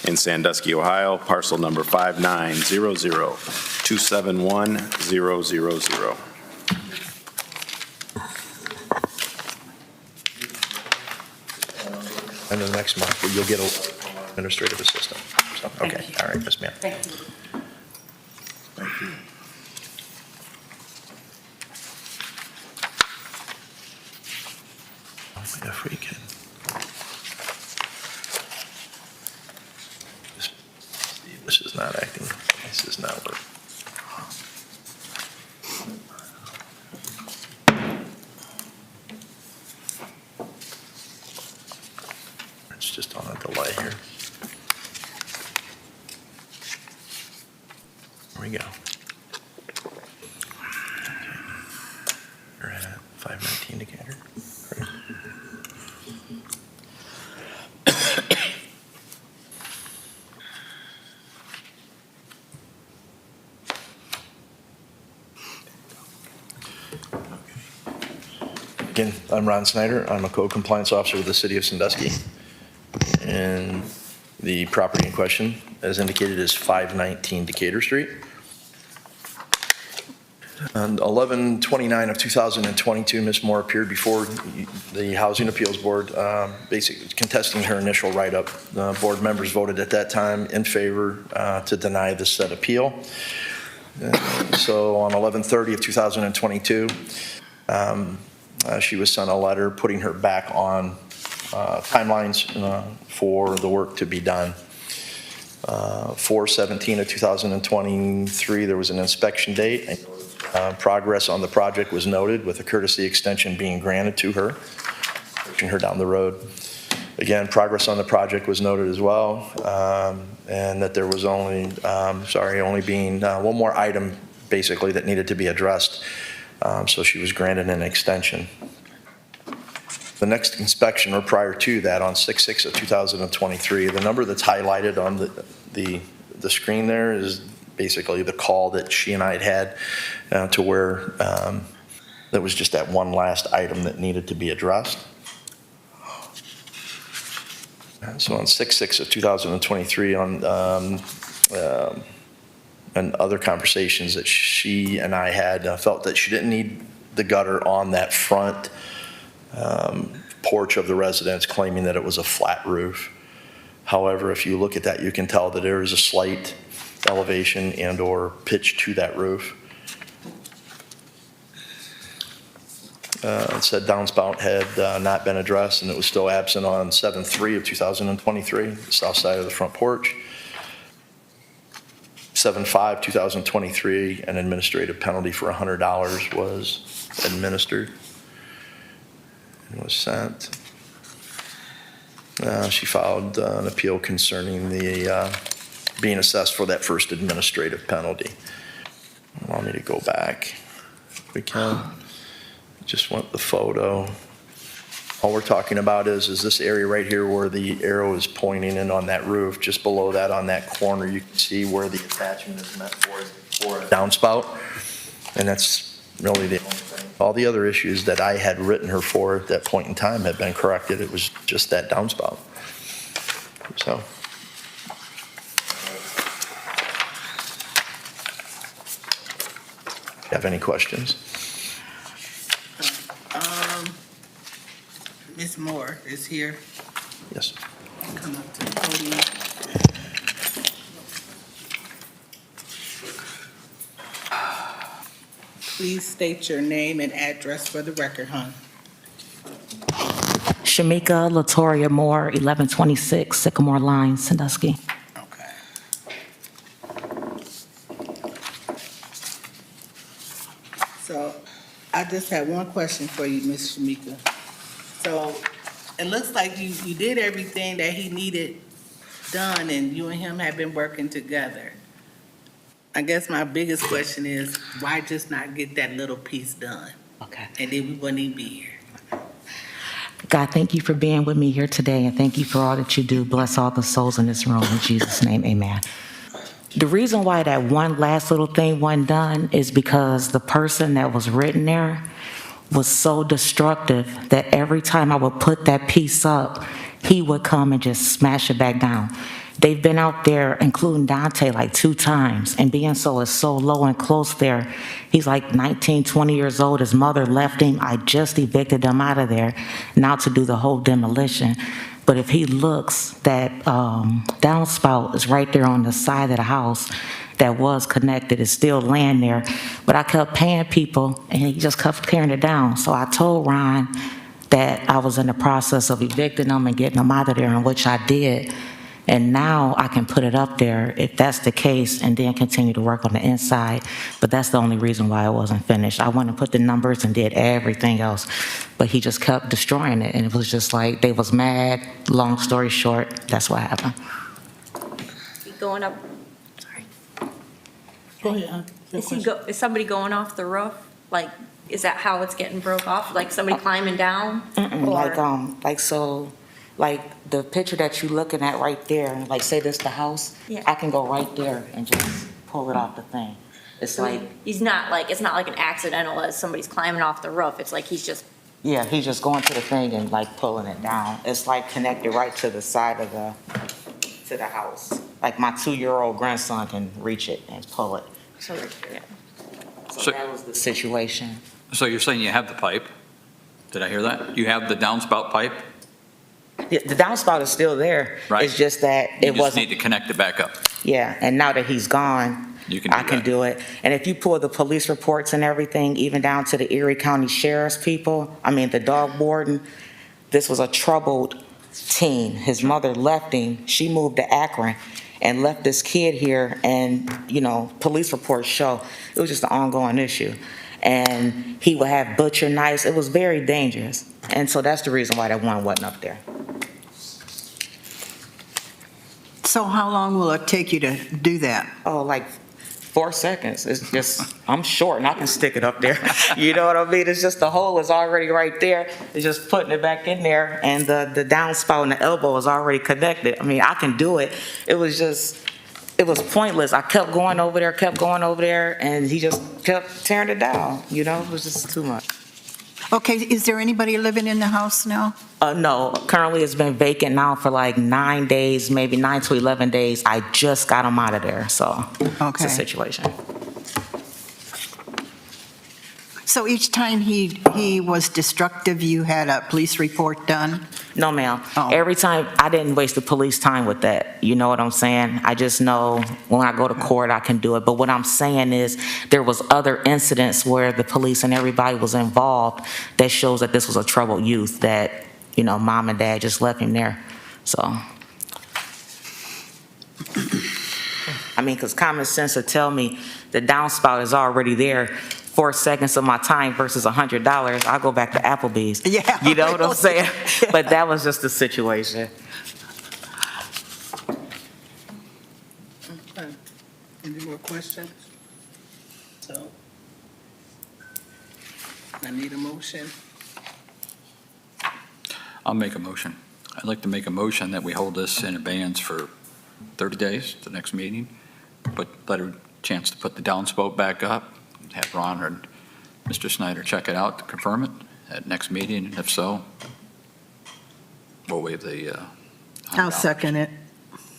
in Sandusky, Ohio, parcel number 5900271000. And the next month, you'll get an administrative assistant. So, okay, all right, yes, ma'am. Thank you. Thank you. If we can. This is not acting, this is not working. It's just on a delay here. Here we go. We're at 519 Decatur. Great. Again, I'm Ron Snyder. I'm a code compliance officer with the city of Sandusky. And the property in question, as indicated, is 519 Decatur Street. On 11/29 of 2022, Ms. Moore appeared before the Housing Appeals Board, basically contesting her initial write-up. The board members voted at that time in favor to deny the said appeal. So on 11/30 of 2022, she was sent a letter putting her back on timelines for the work to be done. 4/17 of 2023, there was an inspection date. Progress on the project was noted, with a courtesy extension being granted to her, pushing her down the road. Again, progress on the project was noted as well, and that there was only being one more item, basically, that needed to be addressed. So she was granted an extension. The next inspection, or prior to that, on 6/6 of 2023, the number that's highlighted on the screen there is basically the call that she and I had to where there was just that one last item that needed to be addressed. So on 6/6 of 2023, and other conversations that she and I had, felt that she didn't need the gutter on that front porch of the residence, claiming that it was a flat roof. However, if you look at that, you can tell that there is a slight elevation and or pitch to that roof. It said downspout had not been addressed, and it was still absent on 7/3 of 2023, the south side of the front porch. 7/5, 2023, an administrative penalty for $100 was administered and was sent. She filed an appeal concerning the being assessed for that first administrative penalty. Allow me to go back if we can. Just want the photo. All we're talking about is this area right here where the arrow is pointing in on that roof. Just below that, on that corner, you can see where the attachment is meant for a downspout. And that's really the only thing. All the other issues that I had written her for at that point in time have been corrected. It was just that downspout. So. Have any questions? Ms. Moore is here. Yes. Come up to the podium. Please state your name and address for the record, hon. Shamika Latoria Moore, 1126 Sycamore Line, Sandusky. Okay. So I just had one question for you, Ms. Shamika. So it looks like you did everything that he needed done and you and him have been working together. I guess my biggest question is, why just not get that little piece done? Okay. And then we wouldn't even be here. God, thank you for being with me here today, and thank you for all that you do. Bless all the souls in this room. In Jesus' name, amen. The reason why that one last little thing wasn't done is because the person that was written there was so destructive that every time I would put that piece up, he would come and just smash it back down. They've been out there, including Dante, like 2 times, and being so is so low and close there. He's like 19, 20 years old. His mother left him. I just evicted them out of there now to do the whole demolition. But if he looks, that downspout is right there on the side of the house that was connected. It's still laying there. But I kept paying people, and he just kept tearing it down. So I told Ron that I was in the process of evicting them and getting them out of there, and which I did. And now I can put it up there if that's the case and then continue to work on the inside. But that's the only reason why it wasn't finished. I went and put the numbers and did everything else, but he just kept destroying it. And it was just like, they was mad. Long story short, that's what happened. Going up, sorry. Go ahead, hon. Your question. Is somebody going off the roof? Like, is that how it's getting broke off? Like somebody climbing down? Or- Like the picture that you're looking at right there, like say this the house, Yeah. I can go right there and just pull it off the thing. It's So like, he's not like, it's not like an accidental as somebody's climbing off the roof. It's like he's just, yeah, he's just going to the thing and like pulling it down. It's like connected right to the side of to the house. Like my 2-year-old grandson can reach it and pull it. so, yeah. So that was the situation. So you're saying you have the pipe? Did I hear that? You have the downspout pipe? The downspout is still there. Right. It's just that You it just wasn't. need to connect it back up. Yeah, and now that he's gone, You can do I can that. do it. And if you pull the police reports and everything, even down to the Erie County Sheriff's people, the dog warden, this was a troubled teen. His mother left him. She moved to Akron and left this kid here, and, police reports show it was just an ongoing issue. And he would have butcher knives. It was very dangerous. And so that's the reason why that one wasn't up there. So how long will it take you to do that? Oh, like 4 seconds. It's just, I'm short and I can stick it up there. You know what I mean? It's just the hole is already right there. It's just putting it back in there, and the downspout and the elbow is already connected. I can do it. It was pointless. I kept going over there, and he just kept tearing it down. It was just too much. Okay, is there anybody living in the house now? No, currently it's been vacant now for like 9 days, maybe 9 to 11 days. I just got him out of there, so it's Okay. a situation. So each time he was destructive, you had a police report done? No, ma'am. Oh. Every time, I didn't waste the police time with that. You know what I'm saying? I just know when I go to court, I can do it. But what I'm saying is there was other incidents where the police and everybody was involved that shows that this was a troubled youth that, mom and dad just left him there. So, because common sense would tell me the downspout is already there. 4 seconds of my time versus $100, I'll go back to Applebee's. Yeah. You know what I'm saying? But that was just the situation. Okay. Any more questions? So, I need a motion. I'll make a motion. I'd like to make a motion that we hold this in abeyance for 30 days, the next meeting, but let her a chance to put the downspout back up, have Ron or Mr. Snyder check it out to confirm it at next meeting, and if so, we'll waive the I'll $100. second it.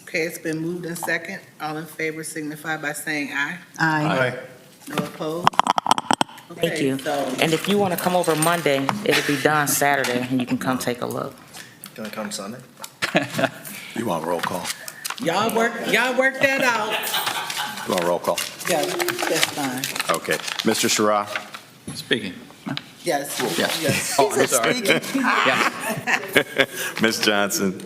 Okay, it's been moved in second. All in favor signify by saying aye. Aye. No opposed? Thank Okay, you. so, And if you want to come over Monday, it'll be done Saturday, and you can come take a look. Gonna come Sunday? You want roll call? y'all work that out. You want roll call? Yeah, that's fine. Okay. Mr. Shara? Speaking. Yes. Yes. Yes. Oh, I'm sorry. Yeah. Ms. Johnson?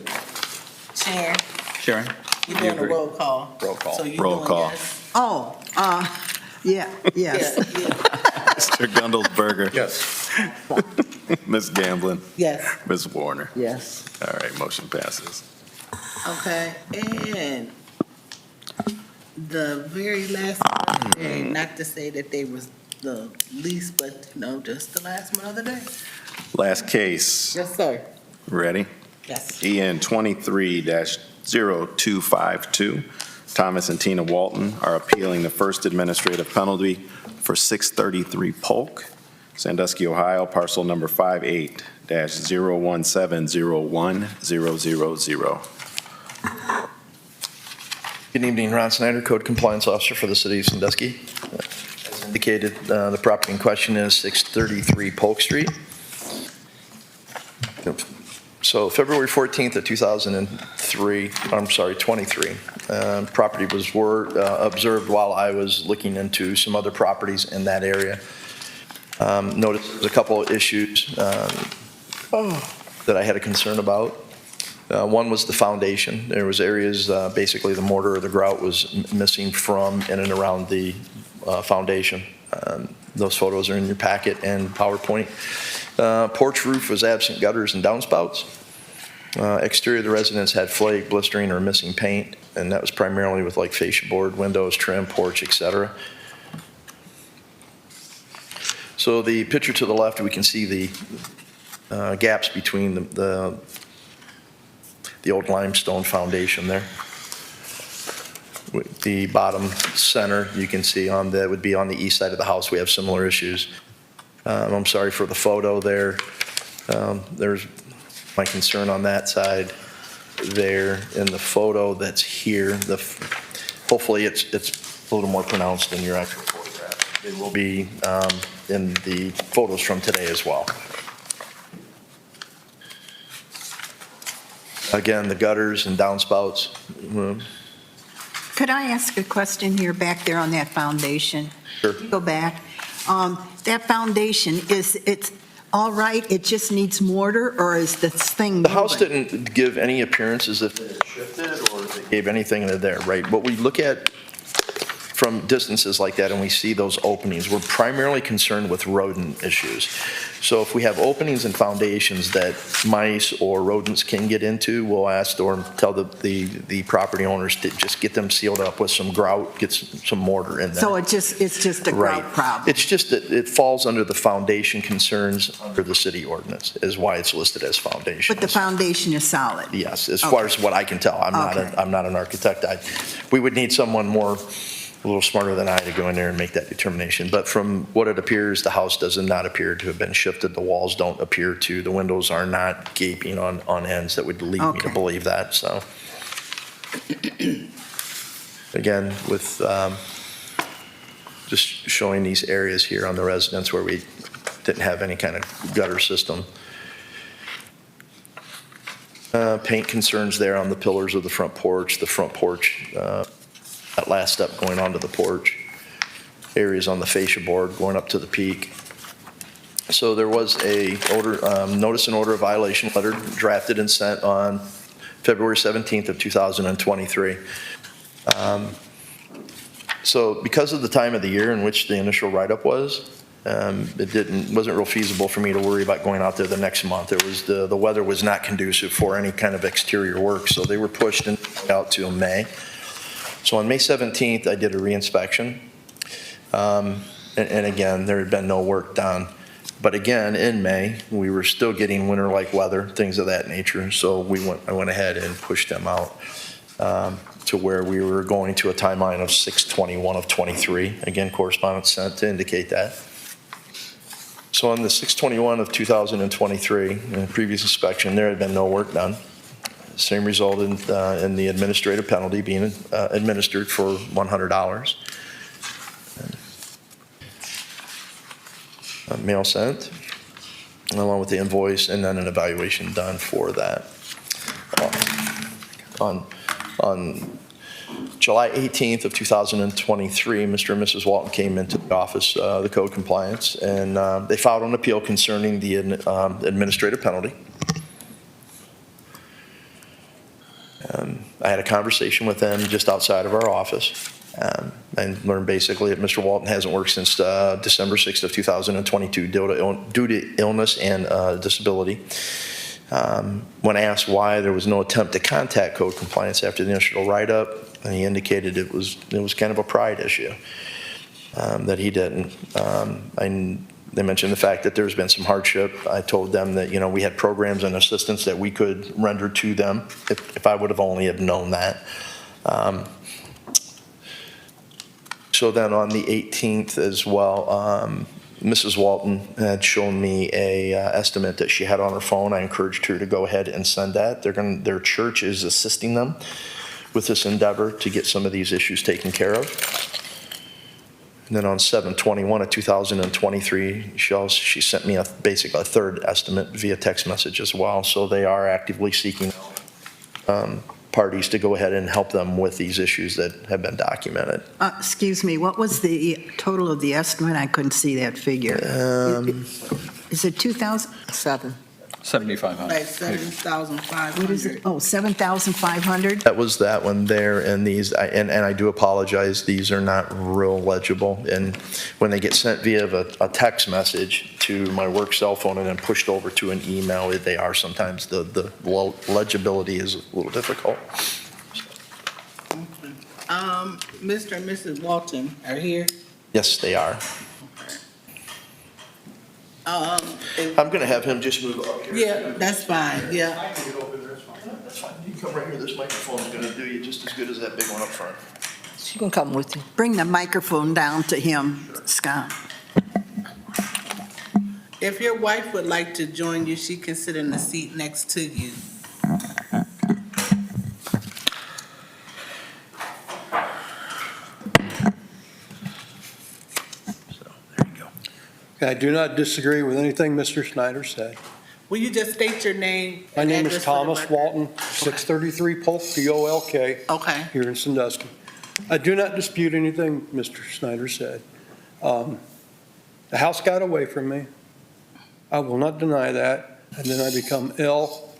Sharon, Sharon? you're You doing a agree? roll call. Roll call. So you Roll doing call. yes? Oh, yeah, yes. Yeah, yeah. Mr. Gundelsberger? Yes. Ms. Gamblin? Yes, Ms. Warner? Yes. All right, motion passes. okay, and the very last one of the day, not to say that they was the least, but, just the last one of the day. Last case. Yes, sir. Ready? Yes. EN 23-0252. Thomas and Tina Walton are appealing the first administrative penalty for 633 Polk, Sandusky, Ohio, parcel number 58-017010000. Good evening, Ron Snyder, Code Compliance Officer for the City of Sandusky. As indicated, the property in question is 633 Polk Street. So February 14th of 23, property was observed while I was looking into some other properties in that area. Noticed there's a couple of issues that I had a concern about. One was the foundation. There was areas, basically the mortar or the grout was missing from in and around the foundation. Those photos are in your packet and PowerPoint. Porch roof was absent gutters and downspouts. Exterior of the residence had flake, blistering, or missing paint, and that was primarily with like fascia board, windows, trim, porch, etc. So the picture to the left, we can see the gaps between the old limestone foundation there. With the bottom center, you can see would be on the east side of the house. We have similar issues. I'm sorry for the photo there. There's my concern on that side there in the photo that's here. Hopefully it's a little more pronounced in your actual photograph. It will be in the photos from today as well. Again, the gutters and downspouts. Could I ask a question here back there on that foundation? Sure. Go back. That foundation, it's all right, it just needs mortar, or is this thing The house moving? didn't give any appearance as if it shifted or if it gave anything there, right? What we look at from distances like that and we see those openings, we're primarily concerned with rodent issues. So if we have openings in foundations that mice or rodents can get into, we'll ask or tell the property owners to just get them sealed up with some grout, get some mortar in there. So it's just a grout Right. problem? It's just that it falls under the foundation concerns under the city ordinance is why it's listed as foundation. But the foundation is solid? Yes, as far as what I can tell. I'm Okay. not an architect. We would need someone a little smarter than I to go in there and make that determination. But from what it appears, the house does not appear to have been shifted. The walls don't appear to. The windows are not gaping on ends that would lead me to Okay. believe that, so. Again, with just showing these areas here on the residence where we didn't have any kind of gutter system. Paint concerns there on the pillars of the front porch, that last step going onto the porch, areas on the fascia board going up to the peak. So there was a notice and order of violation letter drafted and sent on February 17th of 2023. So because of the time of the year in which the initial write-up was, it wasn't real feasible for me to worry about going out there the next month. The weather was not conducive for any kind of exterior work, so they were pushed out to May. So on May 17th, I did a reinspection, and again, there had been no work done. But again, in May, we were still getting winter-like weather, things of that nature, so I went ahead and pushed them out to where we were going to a timeline of 6/21 of '23. Again, correspondence sent to indicate that. So on the 6/21 of 2023, in the previous inspection, there had been no work done. Same resulted in the administrative penalty being administered for $100. Mail sent, along with the invoice, and then an evaluation done for that. On July 18th of 2023, Mr. and Mrs. Walton came into the office, the code compliance, and they filed an appeal concerning the administrative penalty. I had a conversation with them just outside of our office, and learned basically that Mr. Walton hasn't worked since December 6th of 2022 due to illness and disability. When asked why there was no attempt to contact code compliance after the initial write-up, and he indicated it was kind of a pride issue, that he didn't. They mentioned the fact that there's been some hardship. I told them that, we had programs and assistance that we could render to them if I would have only have known that. So then on the 18th as well, Mrs. Walton had shown me a estimate that she had on her phone. I encouraged her to go ahead and send that. Their church is assisting them with this endeavor to get some of these issues taken care of. And then on 7/21 of 2023, she sent me basically a third estimate via text message as well. So they are actively seeking parties to go ahead and help them with these issues that have been documented. Excuse me, what was the total of the estimate? I couldn't see that figure. Is it 2,000? 7,500. Like 7,500. What is it? Oh, 7,500? That was that one there, and these, and I do apologize, these are not real legible. And when they get sent via a text message to my work cell phone and then pushed over to an email, they are sometimes, the legibility is a little difficult. Mr. and Mrs. Walton are here. Yes, they are. I'm going to have him just move up here. Yeah, that's fine, yeah. I can get over there, that's fine. That's fine. You can come right here. This microphone's going to do you just as good as that big one up front. She can come with you. Bring the microphone down to him, Scott. If your wife would like to join you, she can sit in the seat next to you. I do not disagree with anything Mr. Snyder said. Will you just state your name? My and name address is for the Thomas record? Walton, 633 Polk, P-O-L-K, Okay, here in Sandusky. I do not dispute anything Mr. Snyder said. The house got away from me. I will not deny that. And then I become ill.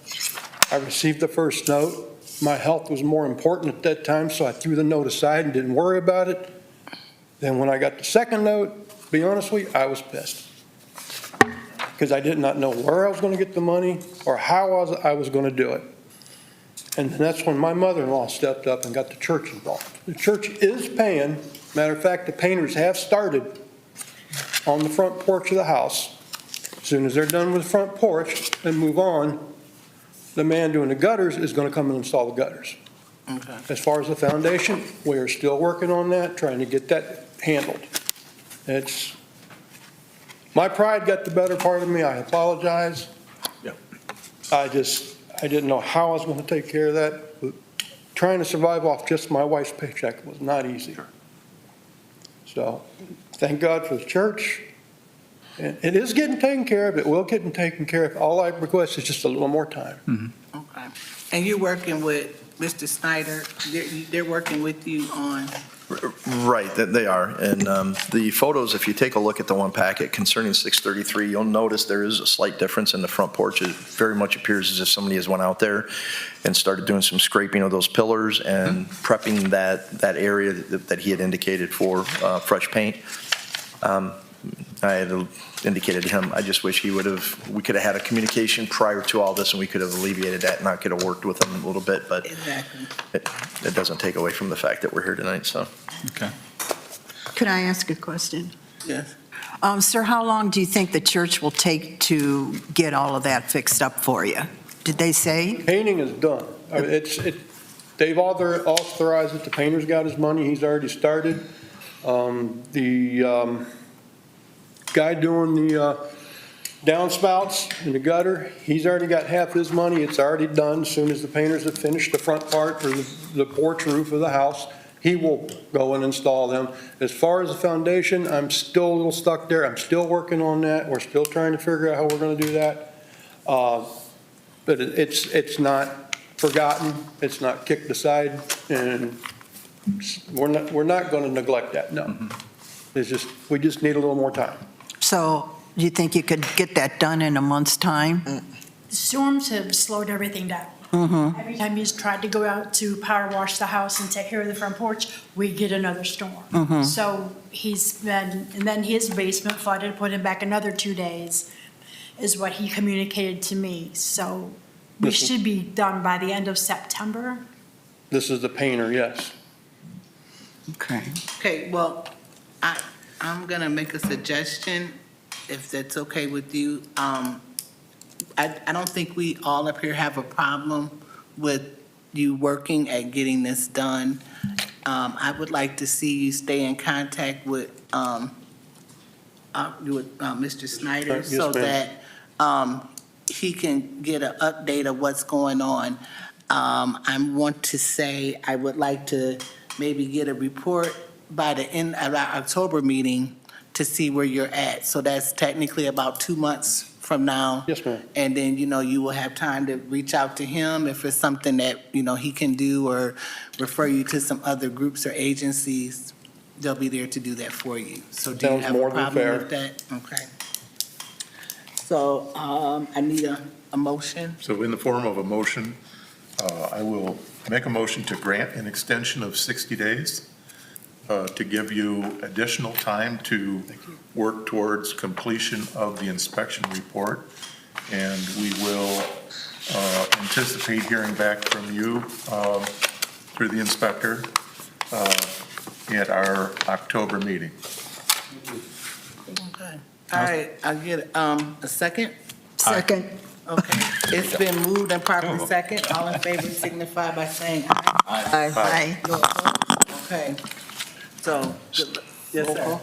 I received the first note. My health was more important at that time, so I threw the note aside and didn't worry about it. Then when I got the second note, to be honest with you, I was pissed. Because I did not know where I was going to get the money or how I was going to do it. And that's when my mother-in-law stepped up and got the church involved. The church is paying. Matter of fact, the painters have started on the front porch of the house. As soon as they're done with the front porch and move on, the man doing the gutters is going to come and install the gutters. okay. As far as the foundation, we are still working on that, trying to get that handled. It's, my pride got the better part of me. I apologize. Yep. I didn't know how I was going to take care of that. But trying to survive off just my wife's paycheck was not easy. So thank God for the church. And it is getting taken care of. It will get taken care of. All I request is just a little more time. Okay. And you're working with Mr. Snyder, they're working with you on, Right, that they are. And the photos, if you take a look at the one packet concerning 633, you'll notice there is a slight difference in the front porch. It very much appears as if somebody has went out there and started doing some scraping of those pillars and prepping that area that he had indicated for fresh paint. I had indicated to him, I just wish we could have had a communication prior to all this and we could have alleviated that and I could have worked with him a little bit, but exactly. it doesn't take away from the fact that we're here tonight, so. Okay. Could I ask a question? Yes. Sir, how long do you think the church will take to get all of that fixed up for you? Did they say? Painting is done. I mean, they've authorized it. The painter's got his money. He's already started. The guy doing the downspouts in the gutter, he's already got half his money. It's already done. As soon as the painters have finished the front part or the porch roof of the house, he will go and install them. As far as the foundation, I'm still a little stuck there. I'm still working on that. We're still trying to figure out how we're going to do that. But it's not forgotten. It's not kicked aside, and we're not going to neglect that. No, we just need a little more time. So do you think you could get that done in a month's time? The storms have slowed everything down. Mm-hmm. Every time he's tried to go out to power wash the house and take care of the front porch, we get another storm. Mhm. So he's been, and then his basement flooded, put him back another 2 days, is what he communicated to me. So we Listen. should be done by the end of September. This is the painter, yes. Okay. Okay, well, I'm going to make a suggestion, if that's okay with you. I don't think we all up here have a problem with you working at getting this done. I would like to see you stay in contact with Mr. Snyder, Yes, so ma'am. that he can get an update of what's going on. I want to say, I would like to maybe get a report by the end of our October meeting to see where you're at. So that's technically about 2 months from now. Yes, ma'am. And then, you will have time to reach out to him if it's something that, he can do, or refer you to some other groups or agencies. They'll be there to do that for you. So do you Sounds have a more than problem fair. with that? Okay. So I need a motion. So in the form of a motion, I will make a motion to grant an extension of 60 days to give you additional time to work towards completion of the inspection report. And we will anticipate hearing back from you through the inspector at our October meeting. Okay. All right, I'll get a second. Second. Okay, it's been moved and properly second. All in favor signify by saying aye. Aye. No opposed? Okay, so, yes, sir.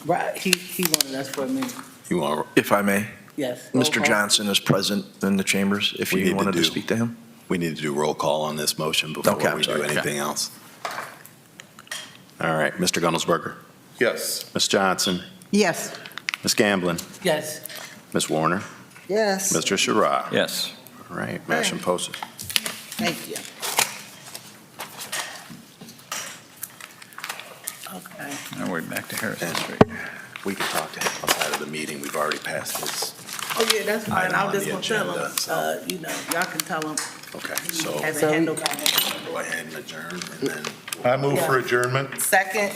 Right, he wanted us for a minute. You want, If I may, Yes. roll Mr. call. Johnson is present in the chambers, if We need you to wanted to do- speak to him. we need to do roll call on this motion Okay, before I'm we do sorry. anything else. All right, Mr. Gunnelsberger, Yes. Ms. Johnson, Yes. Ms. Gamblin, Yes, Ms. Warner, Yes. Mr. Sherrod. Yes. All right, motion posted. thank you. Okay, Now we're back to Harrison And Street. we can talk to him outside of the meeting. We've already passed this. oh yeah, that's fine. Item I on was just the gonna tell agenda, him, so- y'all can tell him. Okay, He so has a handle. go ahead and adjourn, and then I move for adjournment. Second.